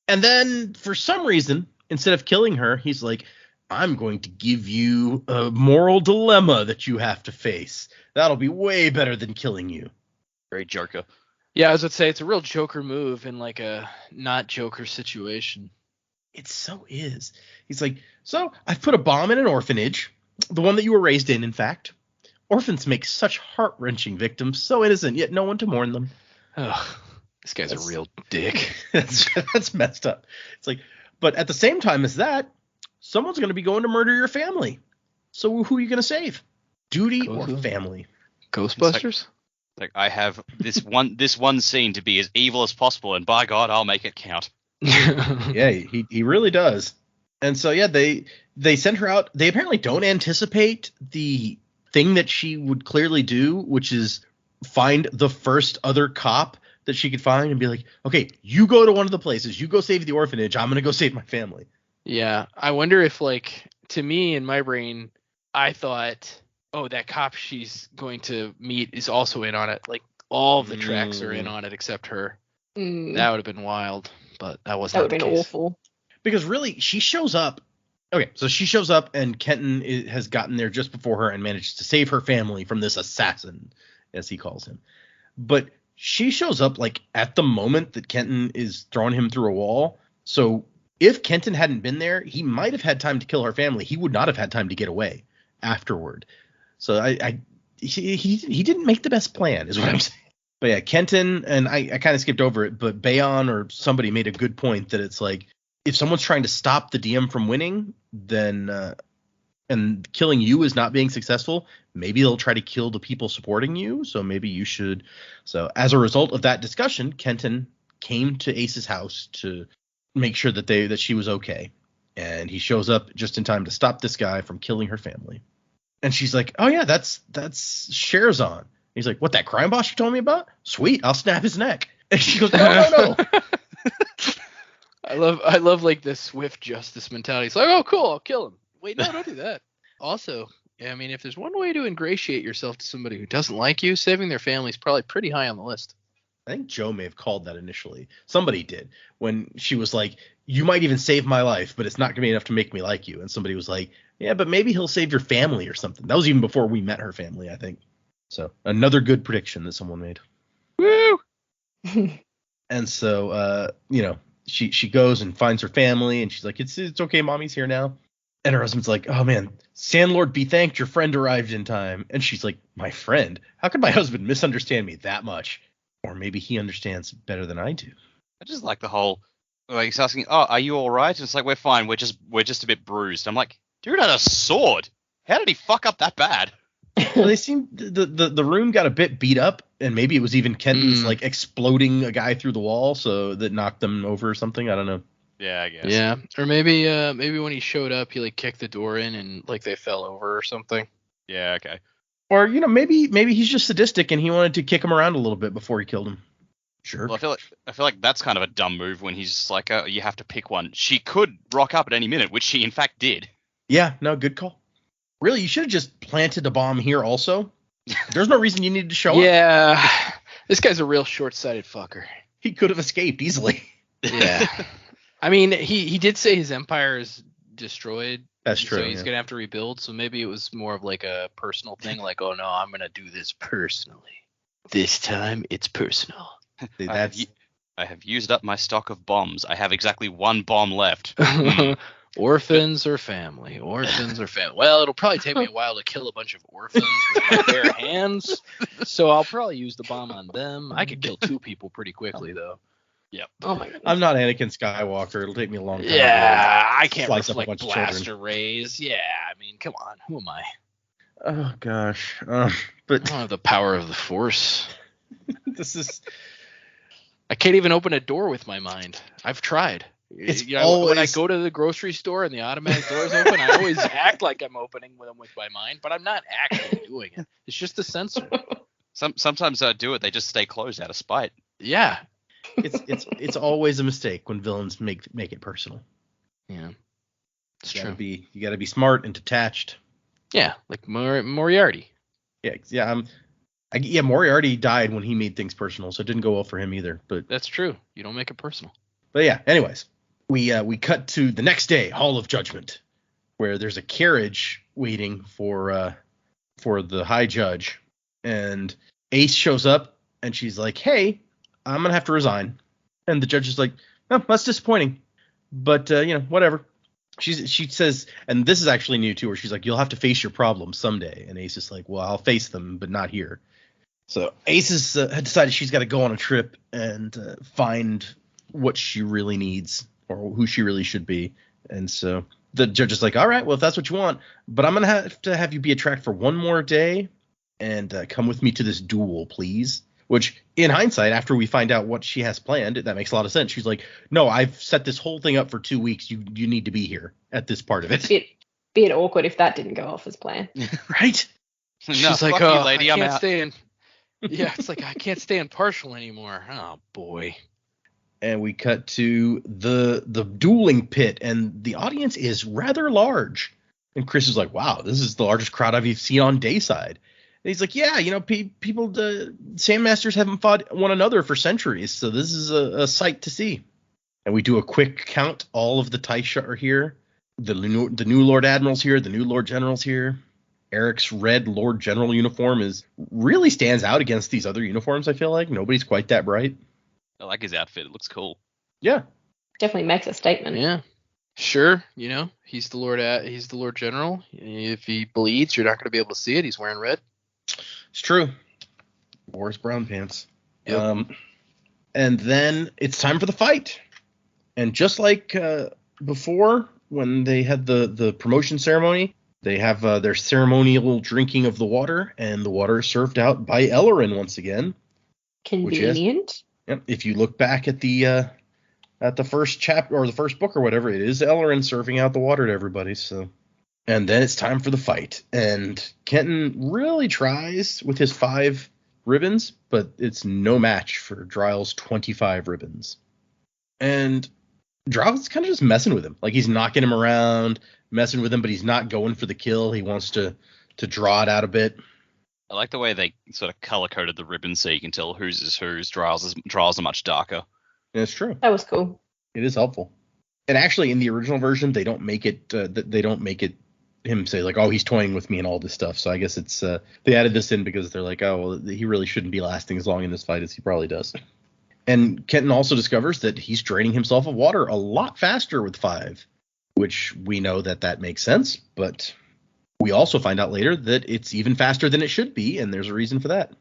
And then, for some reason, instead of killing her, he's like, I'm going to give you a moral dilemma that you have to face. That'll be way better than killing you. Very Joker. Yeah, I was going to say, it's a real Joker move in like a not Joker situation. It so is. He's like, so I've put a bomb in an orphanage, the one that you were raised in fact. Orphans make such heart-wrenching victims, so innocent, yet no one to mourn them. Ugh. This guy's a real dick. That's messed up. It's like, but at the same time as that, someone's going to be going to murder your family. So who are you going to save? Duty or family? Ghostbusters? Like I have this one scene to be as evil as possible, and by God, I'll make it count. Yeah, he really does. And so, yeah, they send her out. They apparently don't anticipate the thing that she would clearly do, which is find the first other cop that she could find and be like, okay, you go to one of the places, you go save the orphanage, I'm going to go save my family. Yeah. I wonder if, like, to me in my brain, I thought, oh, that cop she's going to meet is also in on it. Like, all of the tracks are in on it except her. That would have been wild, but that wasn't the case. That would have been awful. Because really, she shows up. Okay, so she shows up and Kenton has gotten there just before her and manages to save her family from this assassin, as he calls him. But she shows up like at the moment that Kenton is throwing him through a wall. So if Kenton hadn't been there, he might have had time to kill her family. He would not have had time to get away afterward. So he didn't make the best plan, is what I'm saying. But yeah, Kenton, and I kind of skipped over it, but Bayon or somebody made a good point that it's like, if someone's trying to stop the DM from winning, then and killing you is not being successful, maybe they'll try to kill the people supporting you. So maybe you should. So as a result of that discussion, Kenton came to Ace's house to make sure that she was okay. And he shows up just in time to stop this guy from killing her family. And she's like, oh yeah, that's Sherazan. He's like, what, that crime boss you told me about? Sweet, I'll snap his neck. And she goes, no. I love like the swift justice mentality. It's like, oh, cool, I'll kill him. Wait, no, don't do that. Also, yeah, I mean, if there's one way to ingratiate yourself to somebody who doesn't like you, saving their family is probably pretty high on the list. I think Joe may have called that initially. Somebody did, when she was like, you might even save my life, but it's not going to be enough to make me like you. And somebody was like, yeah, but maybe he'll save your family or something. That was even before we met her family, I think. So another good prediction that someone made. Woo! And so, she goes and finds her family, and she's like, it's okay, mommy's here now. And her husband's like, oh man, Sandlord be thanked, your friend arrived in time. And she's like, my friend? How could my husband misunderstand me that much? Or maybe he understands better than I do. I just like the whole, like, he's asking, oh, are you all right? And it's like, we're fine, we're just a bit bruised. I'm like, dude had a sword. How did he fuck up that bad? Well, they seem the room got a bit beat up, and maybe it was even Kenton's like exploding a guy through the wall, so that knocked them over or something. I don't know. Yeah, I guess. Yeah, or maybe when he showed up, he like kicked the door in and like they fell over or something. Yeah, okay. Or maybe he's just sadistic and he wanted to kick him around a little bit before he killed him. Sure. Well, I feel like that's kind of a dumb move when he's just like, you have to pick one. She could rock up at any minute, which she in fact did. Yeah, no, good call. Really, you should have just planted a bomb here also. There's no reason you needed to show up. Yeah, this guy's a real short-sighted fucker. He could have escaped easily. Yeah. I mean, he did say his empire is destroyed. That's true. So he's going to have to rebuild. So maybe it was more of like a personal thing. Like, oh, no, I'm going to do this personally. This time it's personal. See, I have used up my stock of bombs. I have exactly one bomb left. Orphans or family? Orphans or family? Well, it'll probably take me a while to kill a bunch of orphans with my bare hands. So I'll probably use the bomb on them. I could kill 2 people pretty quickly, though. Yep. Oh my goodness. I'm not Anakin Skywalker. It'll take me a long time. Yeah, I can't slice up a reflect bunch of blaster children. rays. Yeah, I mean, come on. Who am I? Oh gosh. I But don't have the power of the Force. this is. I can't even open a door with my mind. I've tried. It's when I always- go to the grocery store and the automatic doors open, I always act like I'm opening them with my mind, but I'm not actually doing it. It's just a sensor. Sometimes I do it. They just stay closed out of spite. Yeah. It's always a mistake when villains make it personal. Yeah. It's You true. gotta be smart and detached. Yeah, like Moriarty. Yeah. Moriarty died when he made things personal, so it didn't go well for him either. But That's true. You don't make it personal. yeah. Anyways, we cut to the next day, Hall of Judgment, where there's a carriage waiting for the High Judge, and Ace shows up, and she's like, "Hey, I'm gonna have to resign," and the judge is like, "Oh, that's disappointing, but whatever." She says, and this is actually new too, where she's like, "You'll have to face your problems someday," and Ace is like, "Well, I'll face them, but not here." So Ace had decided she's got to go on a trip and find what she really needs or who she really should be, and so the judge is like, "All right, well, if that's what you want, but I'm gonna have you be a track for one more day and come with me to this duel, please." Which, in hindsight, after we find out what she has planned, that makes a lot of sense. She's like, "No, I've set this whole thing up for 2 weeks. You need to be here at this part of it." Bit awkward if that didn't go off as planned. Right? No, She's like, fuck you, oh, lady, I I'm can't out. stay in. Yeah, it's like I can't stay impartial anymore. Oh boy. And we cut to the dueling pit, and the audience is rather large. And Chris is like, "Wow, this is the largest crowd I've seen on Dayside." And he's like, "Yeah, people, Sandmasters haven't fought one another for centuries, so this is a sight to see." And we do a quick count. All of the Taisha are here. The new Lord Admiral's here. The new Lord General's here. Eric's red Lord General uniform really stands out against these other uniforms. I feel like nobody's quite that bright. I like his outfit. It looks cool. Yeah. Definitely makes a statement. Yeah. Sure, he's the Lord General. If he bleeds, you're not going to be able to see it. He's wearing red. It's true. Wore his brown pants. Yep. And then it's time for the fight. And just like before, when they had the promotion ceremony, they have their ceremonial drinking of the water, and the water is served out by Ellerin once again. Convenient. Yep. If you look back at the first chapter or the first book or whatever, it is Ellerin serving out the water to everybody. So. And then it's time for the fight. And Kenton really tries with his 5 ribbons, but it's no match for Dryl's 25 ribbons. And Dryl's kind of just messing with him. Like, he's knocking him around, messing with him, but he's not going for the kill. He wants to draw it out a bit. I like the way they sort of color-coded the ribbons so you can tell whose is whose. Dryl's are much darker. And it's true. That was cool. It is helpful. And actually, in the original version, they don't make it him say like, "Oh, he's toying with me" and all this stuff. So I guess it's they added this in because they're like, "Oh, well, he really shouldn't be lasting as long in this fight as he probably does." And Kenton also discovers that he's draining himself of water a lot faster with 5, which we know that makes sense. But we also find out later that it's even faster than it should be, and there's a reason for that.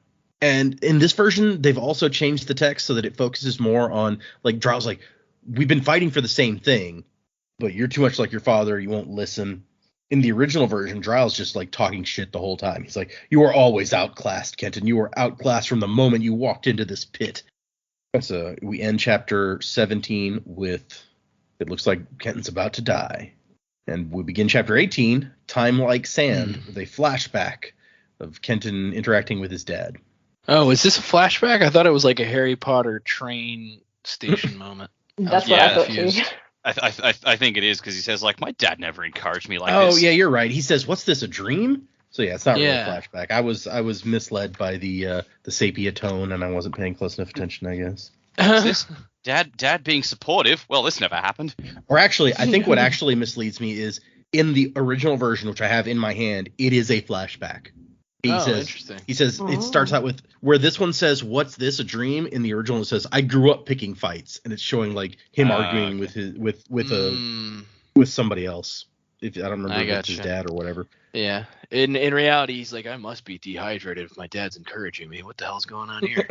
And in this version, they've also changed the text so that it focuses more on, like, Dryl's like, "We've been fighting for the same thing, but you're too much like your father. You won't listen." In the original version, Dryl's just like talking shit the whole time. He's like, "You are always outclassed, Kenton. You were outclassed from the moment you walked into this pit." So we end chapter 17 with It looks like Kenton's about to die. And we begin chapter 18, Time Like Sand, with a flashback of Kenton interacting with his dad. Oh, is this a flashback? I thought it was like a Harry Potter train station moment. That's what I thought too. I think it is because he says, like, my dad never encouraged me like Oh, this. yeah, you're right. He says, what's this, a dream? So, yeah, it's not really a Yeah. flashback. I was misled by the sepia tone, and I wasn't paying close enough attention, I guess. What's this? Dad being supportive? Well, this never happened. Or actually, I think what actually misleads me is in the original version, which I have in my hand, it is a flashback. Interesting. He says it starts out with where this one says, "What's this? A dream?" In the original, it says, "I grew up picking fights," and it's showing like him arguing with somebody else. If I don't remember if it's his dad or whatever. Yeah. In reality, he's like, I must be dehydrated if my dad's encouraging me. What the hell's going on here?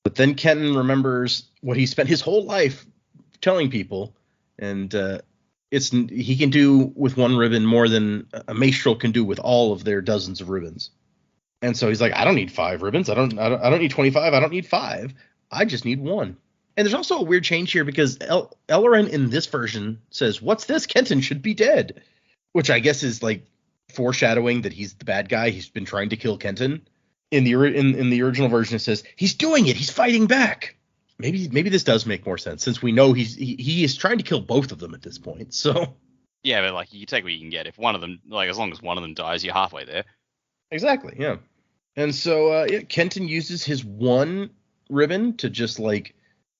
But then Kenton remembers what he spent his whole life telling people, and he can do with one ribbon more than a minstrel can do with all of their dozens of ribbons. And so he's like, I don't need 5 ribbons. I don't need 25. I don't need 5. I just need 1. And there's also a weird change here because Ellerin in this version says, "What's this? Kenton should be dead," which I guess is like foreshadowing that he's the bad guy. He's been trying to kill Kenton. In the original version, it says he's doing it. He's fighting back. Maybe this does make more sense since we know he is trying to kill both of them at this point. So Yeah, but like you take what you can get. If one of them, like as long as one of them dies, you're halfway there. exactly, yeah. And so Kenton uses his 1 ribbon to just like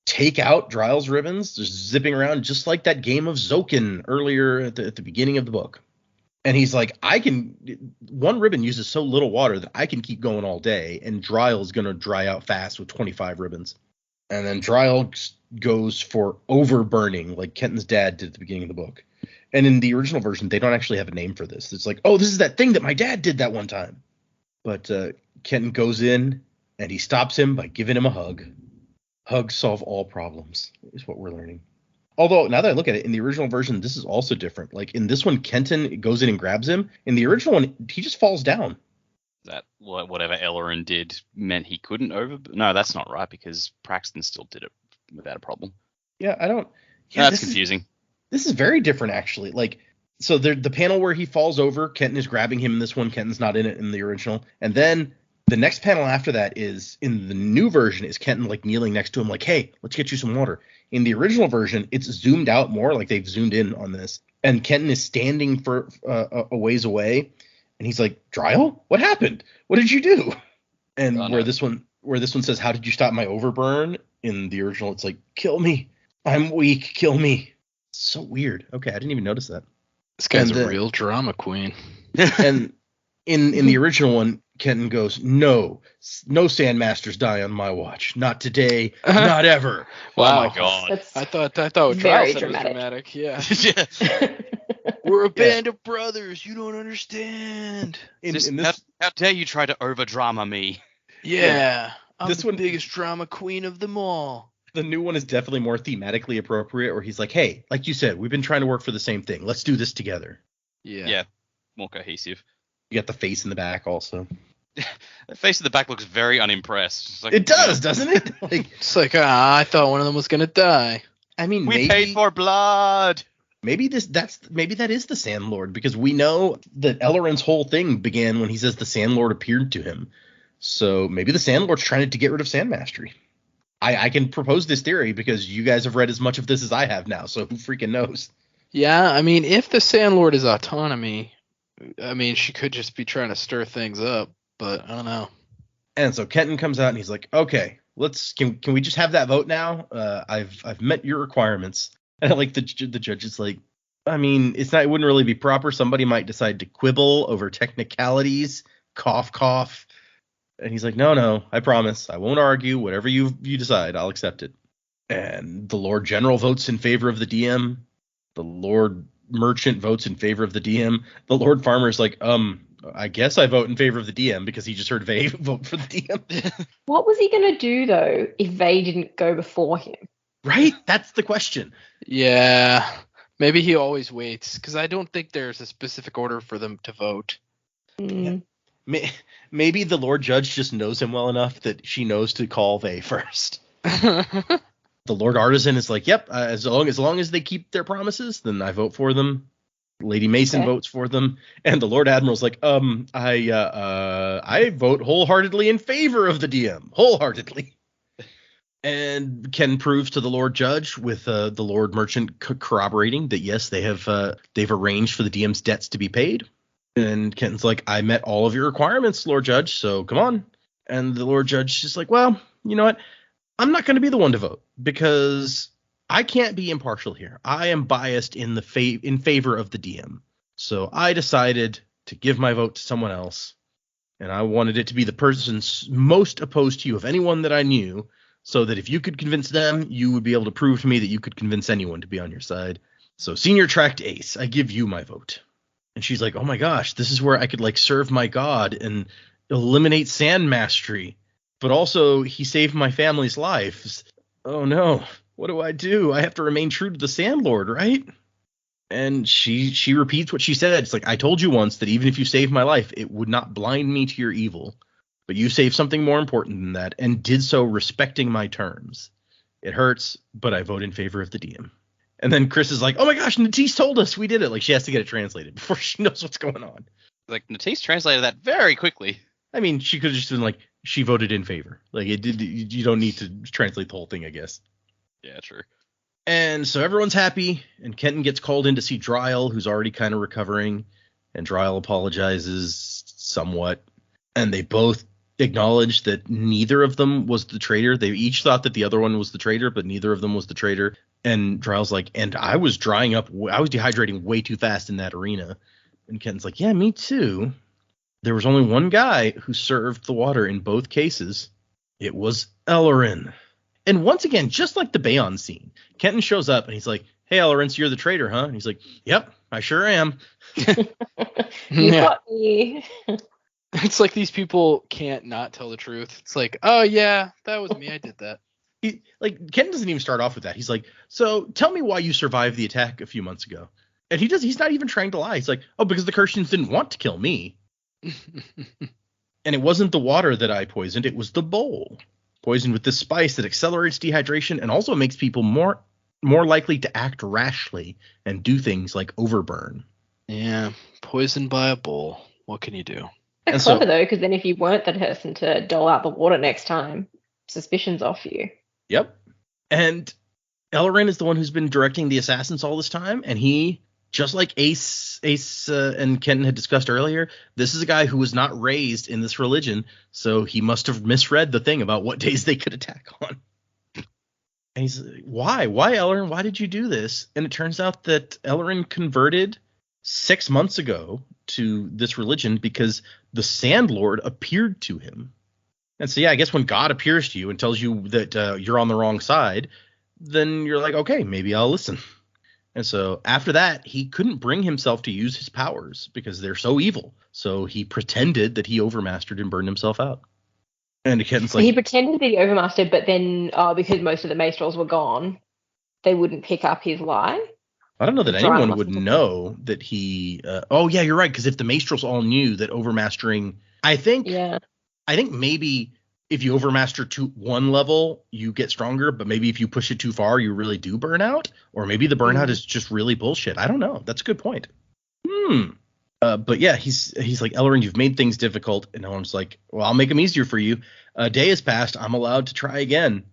take out Dryle's ribbons, just zipping around just like that game of Zokin earlier at the beginning of the book. And he's like, 1 ribbon uses so little water that I can keep going all day, and Dryle's going to dry out fast with 25 ribbons. And then Dryle goes for overburning like Kenton's dad did at the beginning of the book. And in the original version, they don't actually have a name for this. It's like, oh, this is that thing that my dad did that one time. But Kenton goes in, and he stops him by giving him a hug. Hugs solve all problems, is what we're learning. Although, now that I look at it, in the original version, this is also different. Like, in this one, Kenton goes in and grabs him. In the original one, he just falls down. That whatever Ellerin did meant he couldn't No, that's not right, because Praxton still did it without a problem. Yeah, I don't... Yeah, that's confusing. This is very different, actually. Like, so the panel where he falls over, Kenton is grabbing him in this one. Kenton's not in it in the original. And then the next panel after that is, in the new version, is Kenton, like, kneeling next to him, like, hey, let's get you some water. In the original version, it's zoomed out more, like they've zoomed in on this. And Kenton is standing for a ways away, and he's like, Dryle, what happened? What did you do? And where this one says, how did you stop my overburn? In the original, it's like, kill me. I'm weak. Kill me. So weird. Okay, I didn't even notice that. This guy's a real drama queen. And in the original one, Kenton goes, no Sandmasters die on my watch. Not today. Not ever. Wow. Oh my god. That's I thought what very Dryle said was dramatic. dramatic. Yeah. Yeah. We're a band of brothers. You don't understand. How dare you try to over drama me? Yeah. I'm This the one- biggest drama queen of them all. The new one is definitely more thematically appropriate, where he's like, hey, like you said, we've been trying to work for the same thing. Let's do this together. Yeah. More cohesive. You got the face in the back also. The face at the back looks very unimpressed. It's like, It does, doesn't it? Like, It's like, I thought one of them was going to die. I mean, We paid for blood. maybe that is the Sandlord, because we know that Ellerin's whole thing began when he says the Sandlord appeared to him. So maybe the Sandlord's trying to get rid of Sandmastery. I can propose this theory because you guys have read as much of this as I have now, so who freaking knows? Yeah, I mean, if the Sandlord is autonomy, I mean, she could just be trying to stir things up, but I don't know. And so Kenton comes out and he's like, okay, can we just have that vote now? I've met your requirements. And like the judge is like, I mean, it wouldn't really be proper. Somebody might decide to quibble over technicalities. Cough, cough. And he's like, no, I promise. I won't argue. Whatever you decide, I'll accept it. And the Lord General votes in favor of the DM. The Lord Merchant votes in favor of the DM. The Lord Farmer is like, I guess I vote in favor of the DM, because he just heard Vay vote for the DM. What was he going to do, though, if Vay didn't go before him? Right? That's the question. Yeah, maybe he always waits, because I don't think there's a specific order for them to vote. Mm. Maybe the Lord Judge just knows him well enough that she knows to call Vay first. The Lord Artisan is like, yep, as long as they keep their promises, then I vote for them. Lady Mason votes for them, and the Lord Admiral's like, I vote wholeheartedly in favor of the DM, wholeheartedly. And Ken proves to the Lord Judge with the Lord Merchant corroborating that yes, they've arranged for the DM's debts to be paid. And Kenton's like, I met all of your requirements, Lord Judge, so come on. And the Lord Judge is like, well, you know what? I'm not going to be the one to vote because I can't be impartial here. I am biased in favor of the DM. So I decided to give my vote to someone else. And I wanted it to be the person most opposed to you of anyone that I knew, so that if you could convince them, you would be able to prove to me that you could convince anyone to be on your side. So senior tracked Ace, I give you my vote. And she's like, oh my gosh, this is where I could like serve my god and eliminate sand mastery. But also he saved my family's life. Oh no, what do? I have to remain true to the Sandlord, right? And she repeats what she said. It's like, I told you once that even if you saved my life, it would not blind me to your evil. But you saved something more important than that and did so respecting my terms. It hurts, but I vote in favor of the DM. And then Chris is like, oh my gosh, Natisse told us we did it. Like, she has to get it translated before she knows what's going on. Like, Natisse translated that very quickly. I mean, she could have just been like, she voted in favor. Like, it did. You don't need to translate the whole thing, I guess. Yeah, true. And so everyone's happy, and Kenton gets called in to see Dryle, who's already kind of recovering. And Dryle apologizes somewhat. And they both acknowledge that neither of them was the traitor. They each thought that the other one was the traitor, but neither of them was the traitor. And Dryle's like, and I was dehydrating way too fast in that arena. And Kenton's like, yeah, me too. There was only one guy who served the water in both cases. It was Ellerin. And once again, just like the Bayon scene, Kenton shows up and he's like, hey, Ellerin, so you're the traitor, huh? And he's like, yep, I sure am. You got me. It's like these people can't not tell the truth. It's like, oh yeah, that was me. I did that. Kenton doesn't even start off with that. He's like, so tell me why you survived the attack a few months ago. And he's not even trying to lie. He's like, oh, because the Kirstians didn't want to kill me. And it wasn't the water that I poisoned. It was the bowl. Poisoned with this spice that accelerates dehydration and also makes people more likely to act rashly and do things like overburn. Yeah, poisoned by a bowl. What can you do? That's clever though, because then if you weren't the person to dole out the water next time, suspicion's off you. Yep. And Ellerin is the one who's been directing the assassins all this time, and he, just like Ace and Kenton had discussed earlier, this is a guy who was not raised in this religion, so he must have misread the thing about what days they could attack on. And he's like, why, Ellerin? Why did you do this? And it turns out that Ellerin converted 6 months ago to this religion because the Sandlord appeared to him. And so, yeah, I guess when God appears to you and tells you that you're on the wrong side, then you're like, okay, maybe I'll listen. And so after that, he couldn't bring himself to use his powers because they're so evil. So he pretended that he overmastered and burned himself out. And Kenton's like, he pretended that he overmastered, but then because most of the Maestrals were gone, they wouldn't pick up his lie. I don't know that anyone would know that he. Oh yeah, you're right. Because if the Maestrals all knew that overmastering, I think maybe if you overmaster to one level, you get stronger. But maybe if you push it too far, you really do burn out. Or maybe the burnout is just really bullshit. I don't know. That's a good point. But yeah, he's like, Ellerin, you've made things difficult. And Elrin's like, well, I'll make them easier for you. A day has passed. I'm allowed to try again.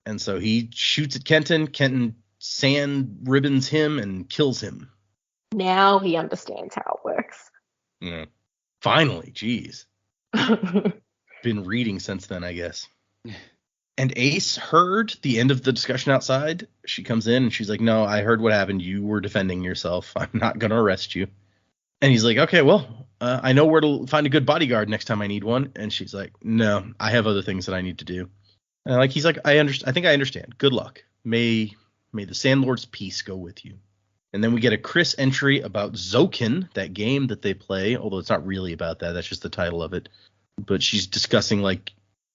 And so he shoots at Kenton. Kenton sand ribbons him and kills him. Now he understands how it works. Yeah. Finally, geez. Been reading since then, I guess. And Ace heard the end of the discussion outside. She comes in and she's like, no, I heard what happened. You were defending yourself. I'm not going to arrest you. And he's like, okay, well, I know where to find a good bodyguard next time I need one. And she's like, no, I have other things that I need to do. And he's like, I think I understand. Good luck. May the Sandlord's peace go with you. And then we get a Chris entry about Zokin, that game that they play, although it's not really about that. That's just the title of it. But she's discussing, like,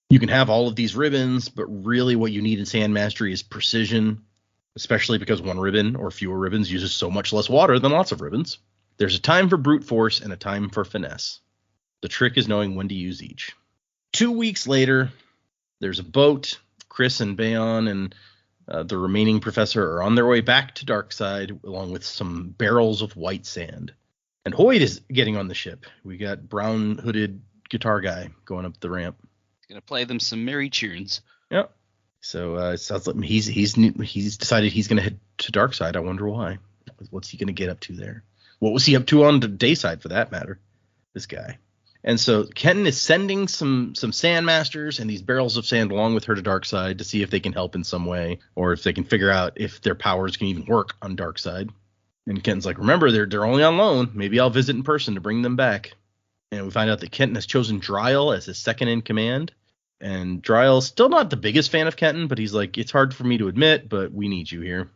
you can have all of these ribbons, but really what you need in Sand Mastery is precision, especially because one ribbon or fewer ribbons uses so much less water than lots of ribbons. There's a time for brute force and a time for finesse. The trick is knowing when to use each. 2 weeks later, there's a boat. Chris and Bayon and The remaining professor are on their way back to Darkside, along with some barrels of white sand. And Hoyd is getting on the ship. We got brown hooded guitar guy going up the ramp. He's gonna play them some merry tunes. Yep. So it sounds like he's decided he's gonna head to Darkside. I wonder why. What's he gonna get up to there? What was he up to on the Dayside, for that matter? This guy. And so Kenton is sending some sandmasters and these barrels of sand along with her to Darkside to see if they can help in some way, or if they can figure out if their powers can even work on Darkside. And Kenton's like, remember, they're only on loan. Maybe I'll visit in person to bring them back. And we find out that Kenton has chosen Dryle as his second in command. And Dryle's still not the biggest fan of Kenton, but he's like, it's hard for me to admit, but we need you here.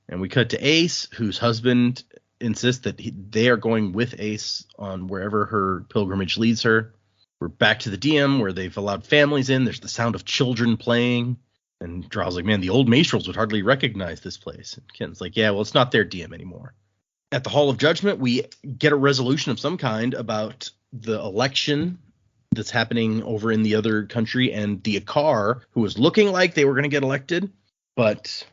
And we cut to Ace, whose husband insists that they are going with Ace on wherever her pilgrimage leads her. We're back to the DM where they've allowed families in. There's the sound of children playing. And Dryle's like, man, the old Maestrels would hardly recognize this place. And Kenton's like, yeah, well, it's not their DM anymore. At the Hall of Judgment, we get a resolution of some kind about the election that's happening over in the other country, and the Akar, who was looking like they were going to get elected, but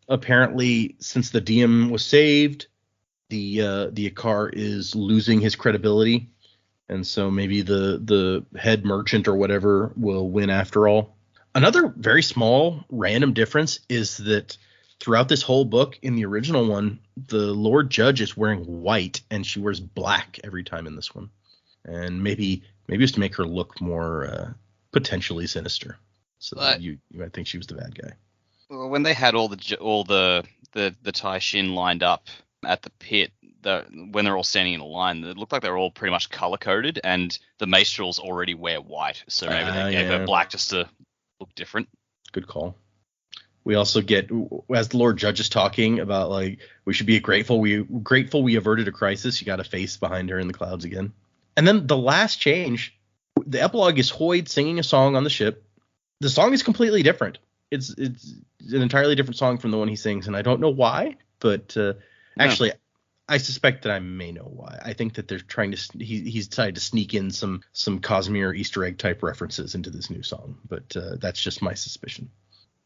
apparently since the DM was saved, the Akar is losing his credibility, and so maybe the head merchant or whatever will win after all. Another very small random difference is that throughout this whole book, in the original one, the Lord Judge is wearing white and she wears black every time in this one. And maybe it's to make her look more potentially sinister. So that you might think she was the bad guy. Well, when they had all the Tai Shin lined up at the pit, when they're all standing in a line, it looked like they were all pretty much color coded, and the Maestrels already wear white, so maybe they gave her black just to look different. Good call. We also get, as the Lord Judge is talking about, like, we should be grateful we averted a crisis. You got a face behind her in the clouds again. And then the last change, the epilogue is Hoyd singing a song on the ship. The song is completely different. It's an entirely different song from the one he sings, and I don't know why, but actually, I suspect that I may know why. I think that they're trying to he's decided to sneak in some Cosmere Easter egg type references into this new song, but that's just my suspicion.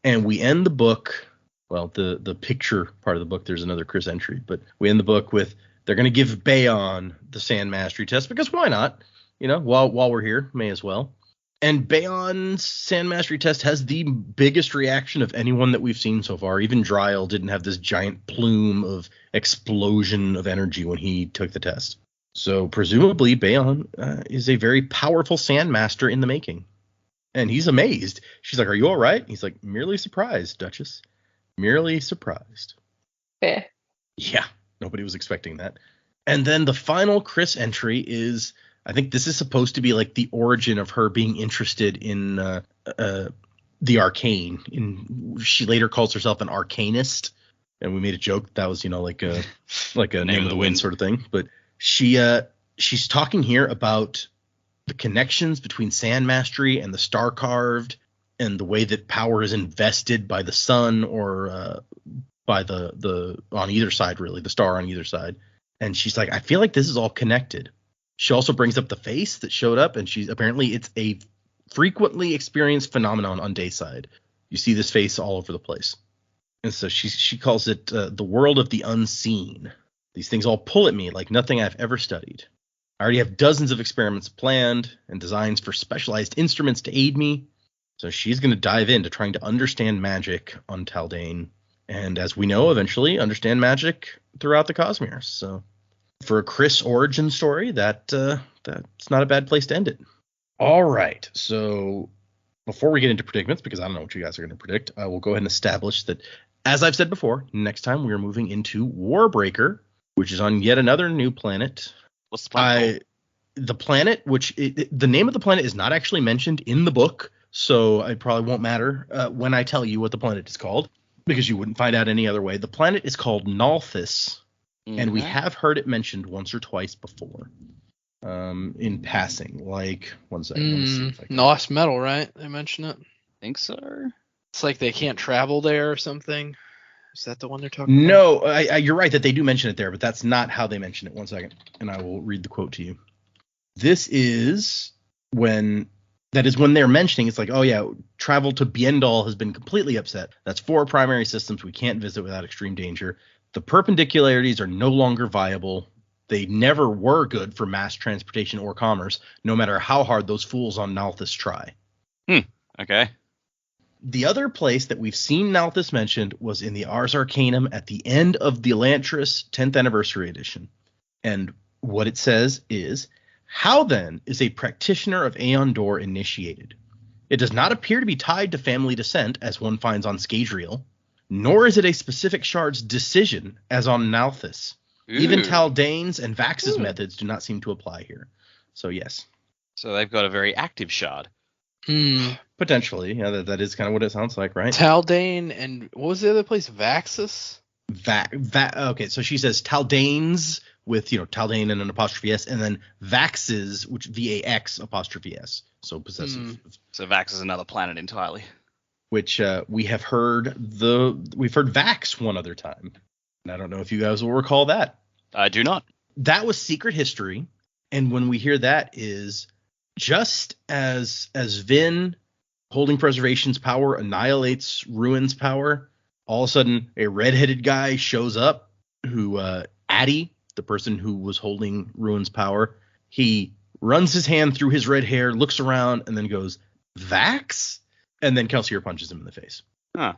And we end the book, well, the picture part of the book, there's another Chris entry, but we end the book with they're going to give Bayon the Sand Mastery test, because why not? You know, while we're here, may as well. And Bayon's Sand Mastery test has the biggest reaction of anyone that we've seen so far. Even Dryle didn't have this giant plume of explosion of energy when he took the test. So presumably Bayon is a very powerful Sand Master in the making. And he's amazed. She's like, are you all right? He's like, merely surprised, Duchess. Merely surprised. Fair. Yeah, nobody was expecting that. And then the final Chris entry is, I think this is supposed to be like the origin of her being interested in the arcane. She later calls herself an arcanist, and we made a joke that was, you know, like a name of the wind sort of thing. But she's talking here about the connections between Sand Mastery and the Star Carved, and the way that power is invested by the sun or by the on either side, really, the star on either side. And she's like, I feel like this is all connected. She also brings up the face that showed up, and it's a frequently experienced phenomenon on Dayside. You see this face all over the place. And so she calls it the world of the unseen. These things all pull at me like nothing I've ever studied. I already have dozens of experiments planned and designs for specialized instruments to aid me. So she's going to dive into trying to understand magic on Taldane. And as we know, eventually understand magic throughout the Cosmere. So for a Chris origin story, that's not a bad place to end it. All right. So before we get into predicaments, because I don't know what you guys are going to predict, I will go ahead and establish that, as I've said before, next time we are moving into Warbreaker, which is on yet another new planet. What's the planet? The planet, the name of the planet is not actually mentioned in the book, so it probably won't matter when I tell you what the planet is called, because you wouldn't find out any other way. The planet is called Nalthis, and we have heard it mentioned once or twice before, in passing. Like, one second. Let me see if I can... Lost Metal, right? They mention it. Think so. It's like they can't travel there or something. Is that the one they're talking about? No, you're right that they do mention it there, but that's not how they mention it. One second, and I will read the quote to you. This is when That is when they're mentioning, it's like, oh yeah, travel to Biendal has been completely upset. That's 4 primary systems we can't visit without extreme danger. The perpendicularities are no longer viable. They never were good for mass transportation or commerce, no matter how hard those fools on Nalthis try. Okay. The other place that we've seen Nalthis mentioned was in the Ars Arcanum at the end of the Elantris 10th Anniversary Edition. And what it says is, how then is a practitioner of Aeon Dor initiated? It does not appear to be tied to family descent, as one finds on Scadrial, nor is it a specific shard's decision, as on Nalthis. Even Taldane's and Vax's methods do not seem to apply here. So yes. So they've got a very active shard. Potentially. Yeah, that is kind of what it sounds like, right? Taldane and what was the other place? Vaxus? Okay, so she says Taldane's with, Taldane and an apostrophe S, and then Vax's, which VAX apostrophe S. So possessive. So Vax is another planet entirely. Which we've heard Vax one other time. And I don't know if you guys will recall that. I do not. That was Secret History. And when we hear that is just as Vin holding preservation's power annihilates Ruin's power, all of a sudden a redheaded guy shows up who Addy, the person who was holding Ruin's power, he runs his hand through his red hair, looks around, and then goes, Vax? And then Kelsier punches him in the face. Huh.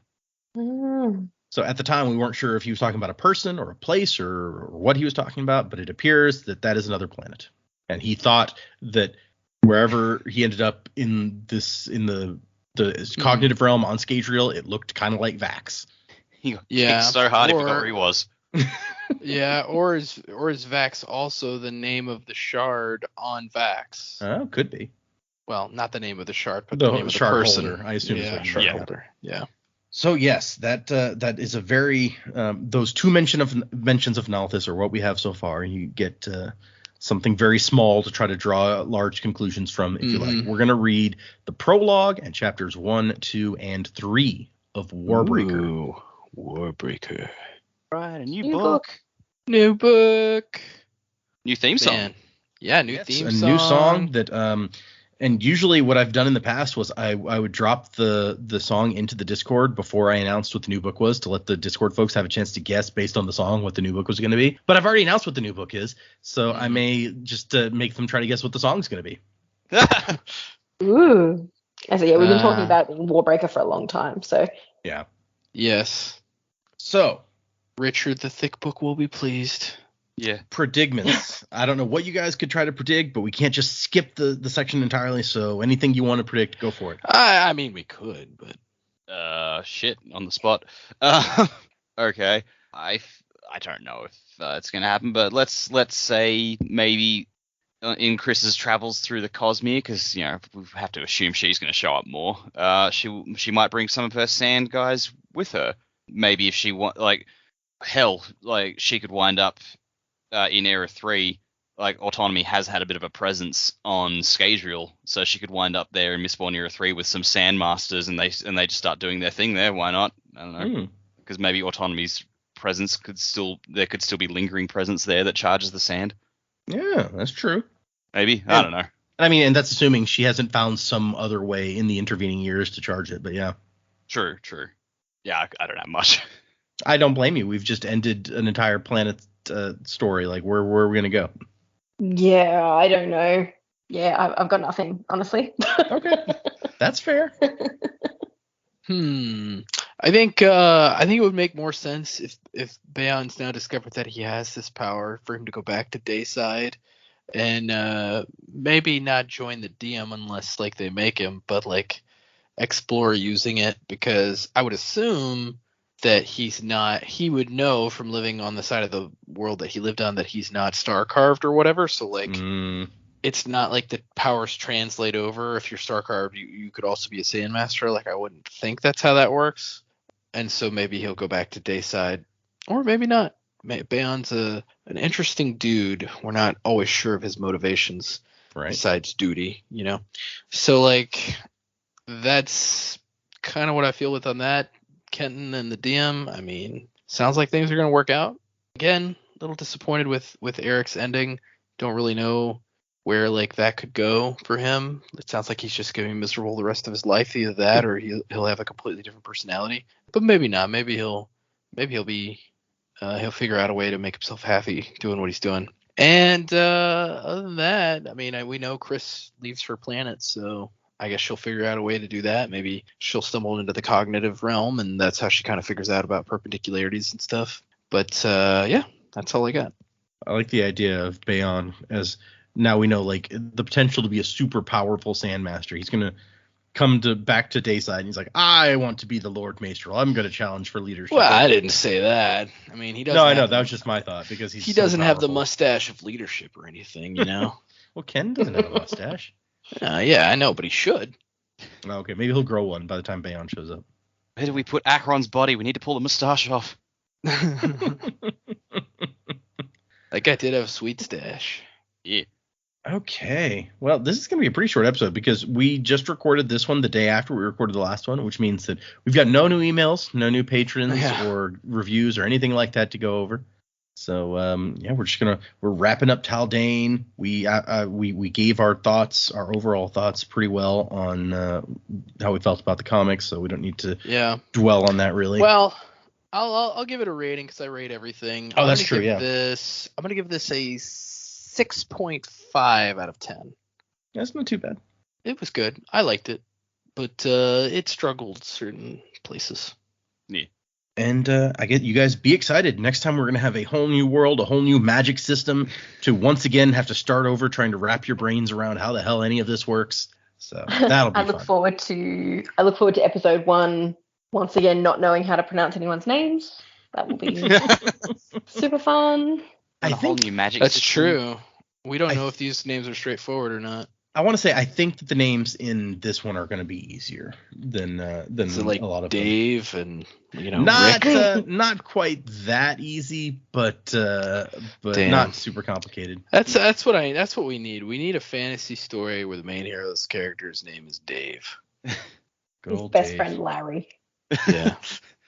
So at the time, we weren't sure if he was talking about a person or a place or what he was talking about, but it appears that is another planet. And he thought that wherever he ended up in the cognitive realm on Scadrial, it looked kind of like Vax. He got kicked so hard he forgot where he was. Yeah, or is Vax also the name of the shard on Vax? Oh, could be. Well, not the name of the shard, but the name of the shard person. Holder. I assume it's like shard holder. Yeah. So yes, that is a very those 2 mentions of Nalthis are what we have so far. You get something very small to try to draw large conclusions from, if you like. We're gonna read the prologue and chapters 1, 2, and 3 of Warbreaker. Ooh, Warbreaker. Right, a new book. New book. New theme song. Man. Yeah, new theme song. A new song that and usually what I've done in the past was I would drop the song into the Discord before I announced what the new book was to let the Discord folks have a chance to guess based on the song what the new book was going to be. But I've already announced what the new book is, so I may just make them try to guess what the song's going to be. Ooh. So yeah, we've been talking about Warbreaker for a long time, so. Yeah. Yes. So. Richard the Thick Book will be pleased. Yeah. Predicments. I don't know what you guys could try to predict, but we can't just skip the section entirely. So anything you want to predict, go for it. I mean, we could, but shit, on the spot. Okay. I don't know if it's gonna happen, but let's say maybe in Chris's travels through the Cosmere, because we have to assume she's gonna show up more. She might bring some of her sand guys with her. Maybe if she she could wind up. In Era 3, Autonomy has had a bit of a presence on Scadrial, so she could wind up there in Mistborn Era 3 with some Sandmasters, and they just start doing their thing there. Why not? I don't know. Because maybe Autonomy's presence could still be lingering presence there that charges the sand. Yeah, that's true. Maybe. I don't know. I mean, and that's assuming she hasn't found some other way in the intervening years to charge it, but yeah. True. Yeah, I don't have much. I don't blame you. We've just ended an entire planet story. Where are we gonna go? Yeah, I don't know. Yeah, I've got nothing, honestly. Okay, that's fair. I think it would make more sense if Baon's now discovered that he has this power for him to go back to Dayside and maybe not join the DM unless they make him, but explore using it, because I would assume that he would know from living on the side of the world that he lived on that he's not star carved or whatever. So it's not like the powers translate over. If you're star carved, you could also be a Sandmaster. I wouldn't think that's how that works. And so maybe he'll go back to Dayside, or maybe not. Baon's an interesting dude. We're not always sure of his motivations besides duty, So that's kind of what I feel with on that. Kenton and the DM, I mean, sounds like things are going to work out. Again, a little disappointed with Eric's ending. Don't really know where like that could go for him. It sounds like he's just going to be miserable the rest of his life. Either that or he'll have a completely different personality. But maybe not. Maybe he'll be he'll figure out a way to make himself happy doing what he's doing. And other than that, I mean, we know Chris leaves for planets, so I guess she'll figure out a way to do that. Maybe she'll stumble into the cognitive realm, and that's how she kind of figures out about perpendicularities and stuff. But yeah, that's all I got. I like the idea of Bayon as now we know like the potential to be a super powerful Sandmaster. He's gonna come back to Dayside and he's like, I want to be the Lord Maester. I'm gonna challenge for leadership. Well, I didn't say that. I mean, he doesn't. No, I know that was just my thought because he doesn't have the mustache of leadership or anything, you know. Well, Ken doesn't have a mustache. Yeah, I know, but he should. Okay, maybe he'll grow one by the time Bayon shows up. Where do we put Acheron's body? We need to pull the moustache off. That guy did have a sweet stash. Yeah. Okay. Well, this is going to be a pretty short episode because we just recorded this one the day after we recorded the last one, which means that we've got no new emails, no new patrons or reviews or anything like that to go over. So, yeah, we're wrapping up Taldane. We gave our thoughts, our overall thoughts pretty well on how we felt about the comics, so we don't need to dwell on that really. Well, I'll give it a rating because I rate everything. Oh, that's true. Yeah. I'm gonna give this a 6.5 out of 10. That's not too bad. It was good. I liked it, but it struggled certain places. Yeah. And I get you guys be excited. Next time we're going to have a whole new world, a whole new magic system to once again have to start over trying to wrap your brains around how the hell any of this works. So that'll be I look forward to episode 1. Once again, not knowing how to pronounce anyone's names. That will be super fun. A whole new magic that's system. True. We don't know if these names are straightforward or not. I want to say I think that the names in this one are going to be easier than like a lot of Dave them. And Rick. Not quite that easy, but not super complicated. That's what we need. We need a fantasy story where the main hero's character's name is Dave. Good His old best Dave. friend Larry. Yeah.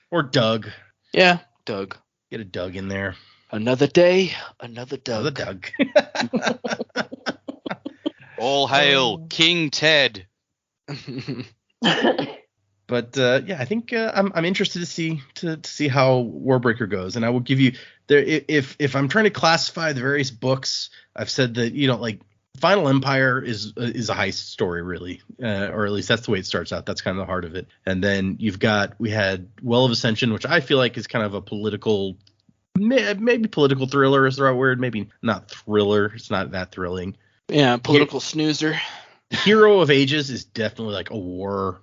Or Doug. Yeah, Doug. Get a Doug in there. Another day, another Doug. Another Doug. All hail King Ted. But yeah, I think I'm interested to see how Warbreaker goes, and I will give you there if I'm trying to classify the various books. I've said that like Final Empire is a heist story really, or at least that's the way it starts out. That's kind of the heart of it. And then we had Well of Ascension, which I feel like is kind of a political, maybe political thriller is the right word, maybe not thriller. It's not that thrilling. Yeah, political snoozer. Hero of Ages is definitely like a war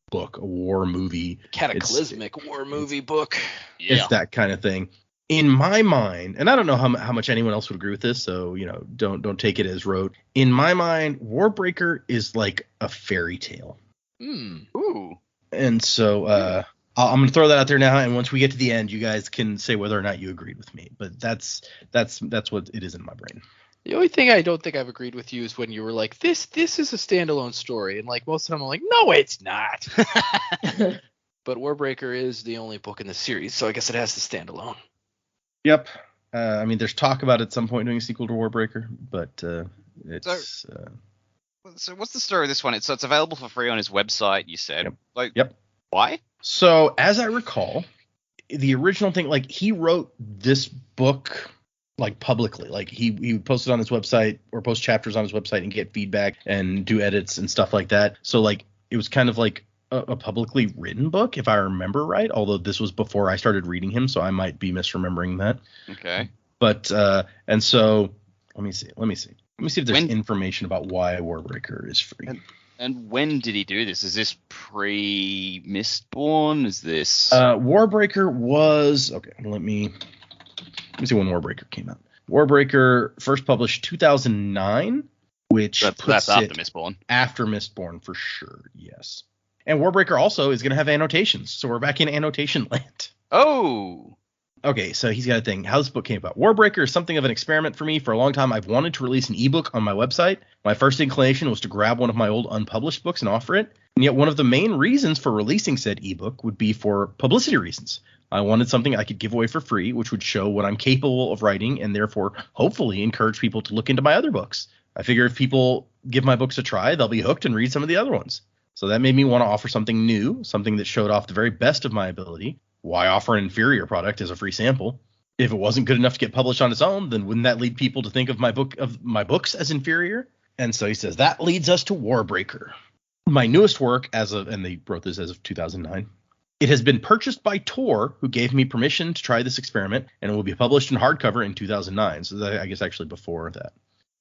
book, a war movie. Cataclysmic war movie book. Yeah. It's that kind of thing. In my mind, and I don't know how much anyone else would agree with this, so don't take it as rote. In my mind, Warbreaker is like a fairy tale. Ooh. And so I'm going to throw that out there now, and once we get to the end, you guys can say whether or not you agreed with me. But that's what it is in my brain. The only thing I don't think I've agreed with you is when you were like, this is a standalone story. And like most of the time I'm like, no, it's not. But Warbreaker is the only book in the series, so I guess it has to stand alone. Yep. I mean, there's talk about at some point doing a sequel to Warbreaker, but it's... So what's the story of this one? It's available for free on his website, you said. Yep. Why? So, as I recall, the original thing, like, he wrote this book... like publicly, like he would post it on his website or post chapters on his website and get feedback and do edits and stuff like that. So like it was kind of like a publicly written book, if I remember right, although this was before I started reading him, so I might be misremembering that. Okay. But and so let me see if there's information about why Warbreaker is free. And when did he do this? Is this pre-Mistborn? Is this Warbreaker was let me see when Warbreaker came out. Warbreaker first published 2009, which that's after Mistborn. After Mistborn, for sure, yes. And Warbreaker also is going to have annotations, so we're back in annotation land. Oh! Okay, so he's got a thing. How this book came about. Warbreaker is something of an experiment for me. For a long time, I've wanted to release an ebook on my website. My first inclination was to grab one of my old unpublished books and offer it. And yet one of the main reasons for releasing said ebook would be for publicity reasons. I wanted something I could give away for free, which would show what I'm capable of writing and therefore hopefully encourage people to look into my other books. I figure if people give my books a try, they'll be hooked and read some of the other ones. So that made me want to offer something new, something that showed off the very best of my ability. Why offer an inferior product as a free sample? If it wasn't good enough to get published on its own, then wouldn't that lead people to think of my books as inferior? And so he says that leads us to Warbreaker, my newest work and they wrote this as of 2009. It has been purchased by Tor, who gave me permission to try this experiment, and it will be published in hardcover in 2009. So I guess actually before that.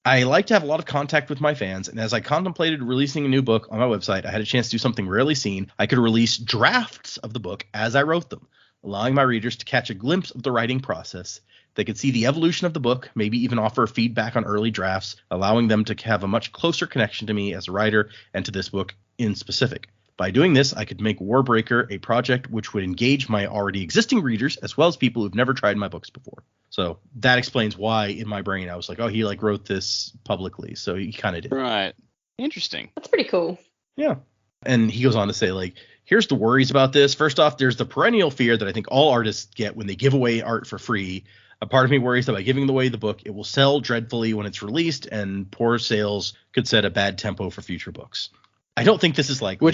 I like to have a lot of contact with my fans, and as I contemplated releasing a new book on my website, I had a chance to do something rarely seen. I could release drafts of the book as I wrote them, allowing my readers to catch a glimpse of the writing process. They could see the evolution of the book, maybe even offer feedback on early drafts, allowing them to have a much closer connection to me as a writer and to this book in specific. By doing this, I could make Warbreaker a project which would engage my already existing readers as well as people who've never tried my books before. So that explains why in my brain I was like, oh, he wrote this publicly. So he kind of did. Right. Interesting. That's pretty cool. Yeah. And he goes on to say, here's the worries about this. First off, there's the perennial fear that I think all artists get when they give away art for free. A part of me worries that by giving away the book, it will sell dreadfully when it's released, and poor sales could set a bad tempo for future books. I don't think this is likely.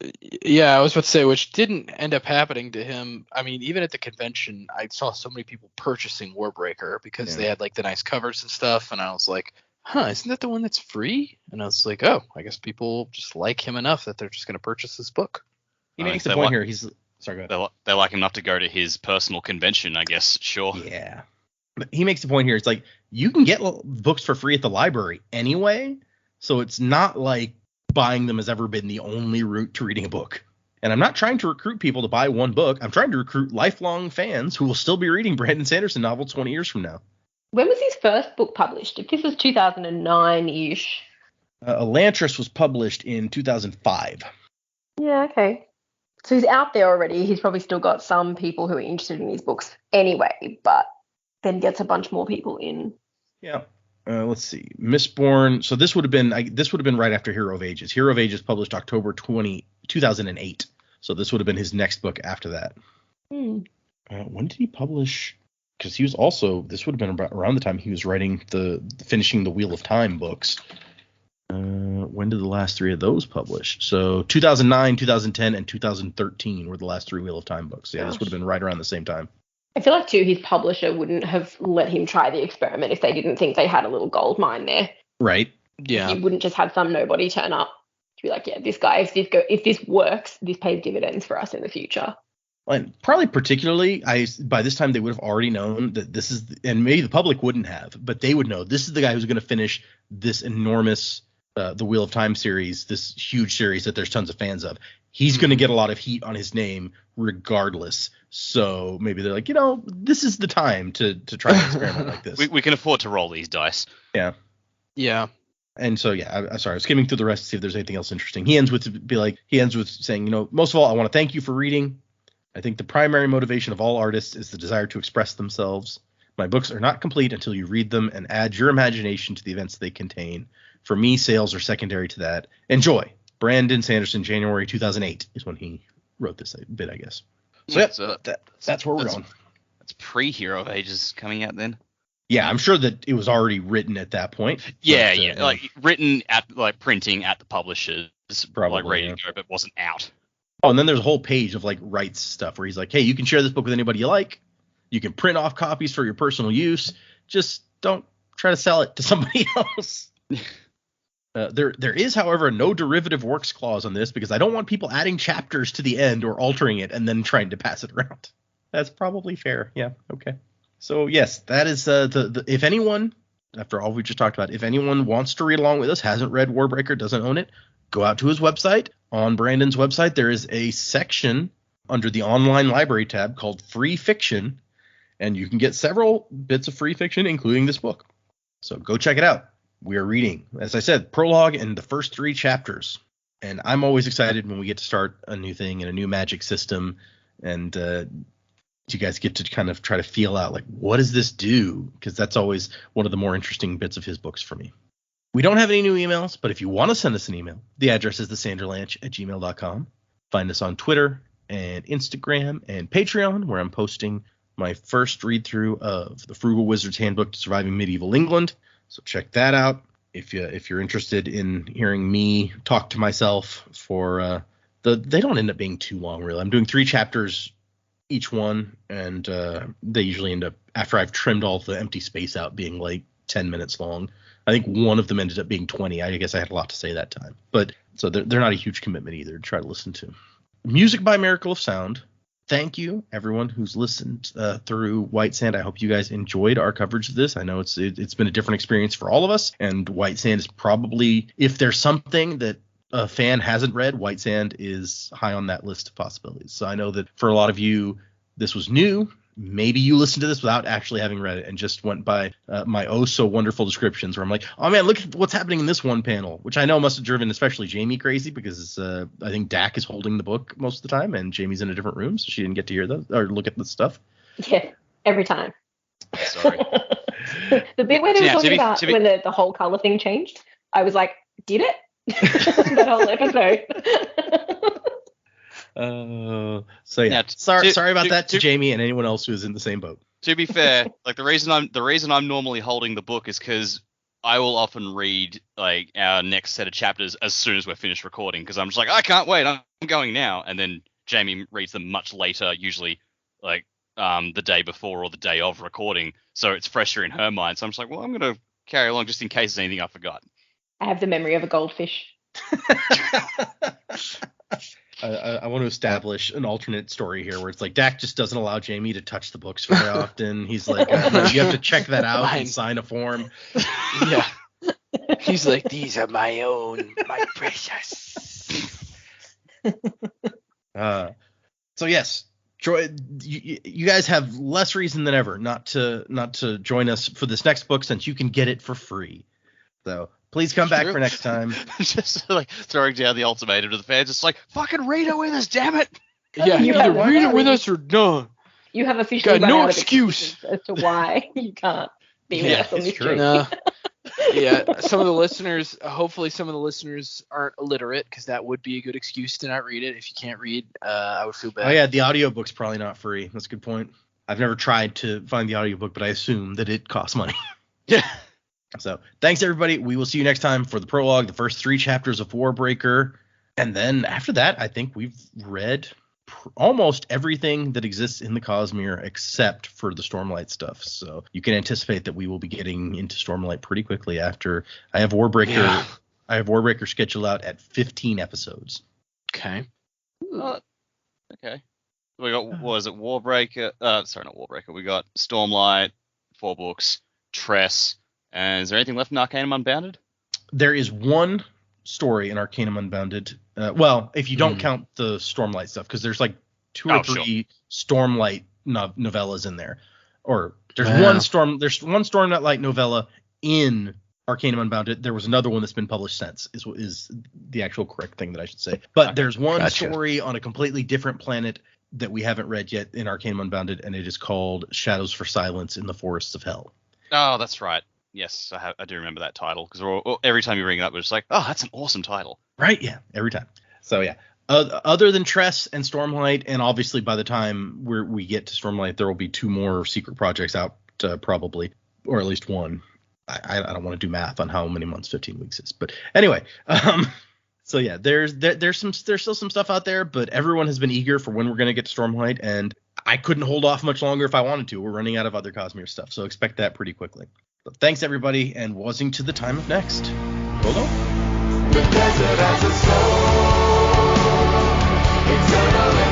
I was about to say, which didn't end up happening to him. I mean, even at the convention, I saw so many people purchasing Warbreaker because they had the nice covers and stuff. And I was like, isn't that the one that's free? And I was like, oh, I guess people just like him enough that they're just going to purchase this book. He makes the point here. Sorry, go ahead. They like him enough to go to his personal convention, I guess. Sure. Yeah. But he makes the point here. It's like, you can get books for free at the library anyway. So it's not like buying them has ever been the only route to reading a book. And I'm not trying to recruit people to buy one book. I'm trying to recruit lifelong fans who will still be reading Brandon Sanderson novels 20 years from now. When was his first book published? If this was 2009-ish. Elantris was published in 2005. Yeah, okay. So he's out there already. He's probably still got some people who are interested in his books anyway, but then gets a bunch more people in. Yeah. Let's see. Mistborn. So this would have been right after Hero of Ages. Hero of Ages published October 2008. So this would have been his next book after that. When did he publish? Because he was also, this would have been around the time he was writing finishing the Wheel of Time books. When did the last three of those publish? So 2009, 2010, and 2013 were the last three Wheel of Time books. Yeah, this would have been right around the same time. I feel like, too, his publisher wouldn't have let him try the experiment if they didn't think they had a little gold mine there. Right. Yeah. He wouldn't just have some nobody turn up to be like, yeah, this guy, if this works, this pays dividends for us in the future. And probably particularly, by this time they would have already known that this is, and maybe the public wouldn't have, but they would know this is the guy who's going to finish this enormous the Wheel of Time series, this huge series that there's tons of fans of. He's going to get a lot of heat on his name regardless. So maybe they're like, this is the time to try an experiment like this. We can afford to roll these dice. Yeah. Yeah. And so, I'm sorry, I was skimming through the rest to see if there's anything else interesting. He ends with saying, most of all, I want to thank you for reading. I think the primary motivation of all artists is the desire to express themselves. My books are not complete until you read them and add your imagination to the events they contain. For me, sales are secondary to that. Enjoy. Brandon Sanderson, January 2008 is when he wrote this bit, I guess. So that's where we're going. That's pre-Hero of Ages coming out then. Yeah, I'm sure that it was already written at that point. Yeah, like written at printing at the publishers, probably ready to go, but wasn't out. Oh, and then there's a whole page of rights stuff where he's like, hey, you can share this book with anybody you like. You can print off copies for your personal use. Just don't try to sell it to somebody else. There is, however, no derivative works clause on this because I don't want people adding chapters to the end or altering it and then trying to pass it around. That's probably fair. Yeah. Okay. So yes, that is if anyone, after all we just talked about, if anyone wants to read along with us, hasn't read Warbreaker, doesn't own it, go out to his website. On Brandon's website, there is a section under the online library tab called Free Fiction, and you can get several bits of free fiction, including this book. So go check it out. We are reading, as I said, prologue and the first 3 chapters. And I'm always excited when we get to start a new thing and a new magic system. And you guys get to kind of try to feel out, what does this do? Because that's always one of the more interesting bits of his books for me. We don't have any new emails, but if you want to send us an email, the address is thesanderlanche@gmail.com. Find us on Twitter and Instagram and Patreon, where I'm posting my first read-through of The Frugal Wizard's Handbook to Surviving Medieval England. So check that out. if you're interested in hearing me talk to myself for they don't end up being too long, really. I'm doing 3 chapters each one, and they usually end up, after I've trimmed all the empty space out, being like 10 minutes long. I think one of them ended up being 20. I guess I had a lot to say that time. But so they're not a huge commitment either to try to listen to. Music by Miracle of Sound. Thank you, everyone who's listened through White Sand. I hope you guys enjoyed our coverage of this. I know it's been a different experience for all of us, and White Sand is probably, if there's something that a fan hasn't read, White Sand is high on that list of possibilities. So I know that for a lot of you, this was new. Maybe you listened to this without actually having read it and just went by my oh so wonderful descriptions where I'm like, oh man, look at what's happening in this one panel, which I know must have driven especially Jamie crazy because I think Dak is holding the book most of the time and Jamie's in a different room, so she didn't get to hear that or look at the stuff. Yeah, every time. Sorry. The bit where they were talking about when the whole color thing changed, I was like, did it? That whole episode. So yeah, sorry about that to Jamie and anyone else who is in the same boat. To be fair, like the reason I'm normally holding the book is because I will often read like our next set of chapters as soon as we're finished recording, because I'm just like, I can't wait, I'm going now, and then Jamie reads them much later, usually like the day before or the day of recording, so it's fresher in her mind. So I'm just like, well, I'm gonna carry along just in case there's anything I forgot. I have the memory of a goldfish. I want to establish an alternate story here where it's like Dak just doesn't allow Jamie to touch the books very often. He's like, no, you have to check that out and sign a form. Yeah. He's like, these are my own, my precious. So yes, you guys have less reason than ever not to join us for this next book, since you can get it for free. So please come back for next time. Just like throwing down the ultimatum to the fans. It's like, fucking read it with us, damn it. Yeah, you either read it with us or no. You have officially got no out excuse as to why you can't be with us on this journey. No. Yeah, some of the listeners, hopefully some of the listeners aren't illiterate, because that would be a good excuse to not read it. If you can't read, I would feel bad. Oh yeah, the audiobook's probably not free. That's a good point. I've never tried to find the audiobook, but I assume that it costs money. Yeah. So thanks, everybody. We will see you next time for the prologue, the first 3 chapters of Warbreaker. And then after that, I think we've read almost everything that exists in the Cosmere except for the Stormlight stuff. So you can anticipate that we will be getting into Stormlight pretty quickly after I have Warbreaker. Yeah. I have Warbreaker scheduled out at 15 episodes. Okay. Okay. We got, what was it, Warbreaker? Sorry, not Warbreaker. We got Stormlight, 4 books, Tress. And is there anything left in Arcanum Unbounded? There is one story in Arcanum Unbounded. Well, if you don't count the Stormlight stuff, because there's like 2 or 3 Stormlight novellas in there. Or there's one Stormlight novella in Arcanum Unbounded. There was another one that's been published since, is the actual correct thing that I should say. But there's one story on a completely different planet that we haven't read yet in Arcanum Unbounded, and it is called Shadows for Silence in the Forests of Hell. Oh, that's right. Yes, I do remember that title, because every time you bring it up, we're just like, oh, that's an awesome title. Right, yeah, every time. So, yeah. Other than Tress and Stormlight, and obviously by the time we get to Stormlight, there will be 2 more secret projects out, probably, or at least 1. I don't want to do math on how many months 15 weeks is. But anyway, so yeah, there's still some stuff out there, but everyone has been eager for when we're going to get to Stormlight, and I couldn't hold off much longer if I wanted to. We're running out of other Cosmere stuff, so expect that pretty quickly. So thanks, everybody, and wasing to the time of next. Hold on. The desert has a soul, eternally.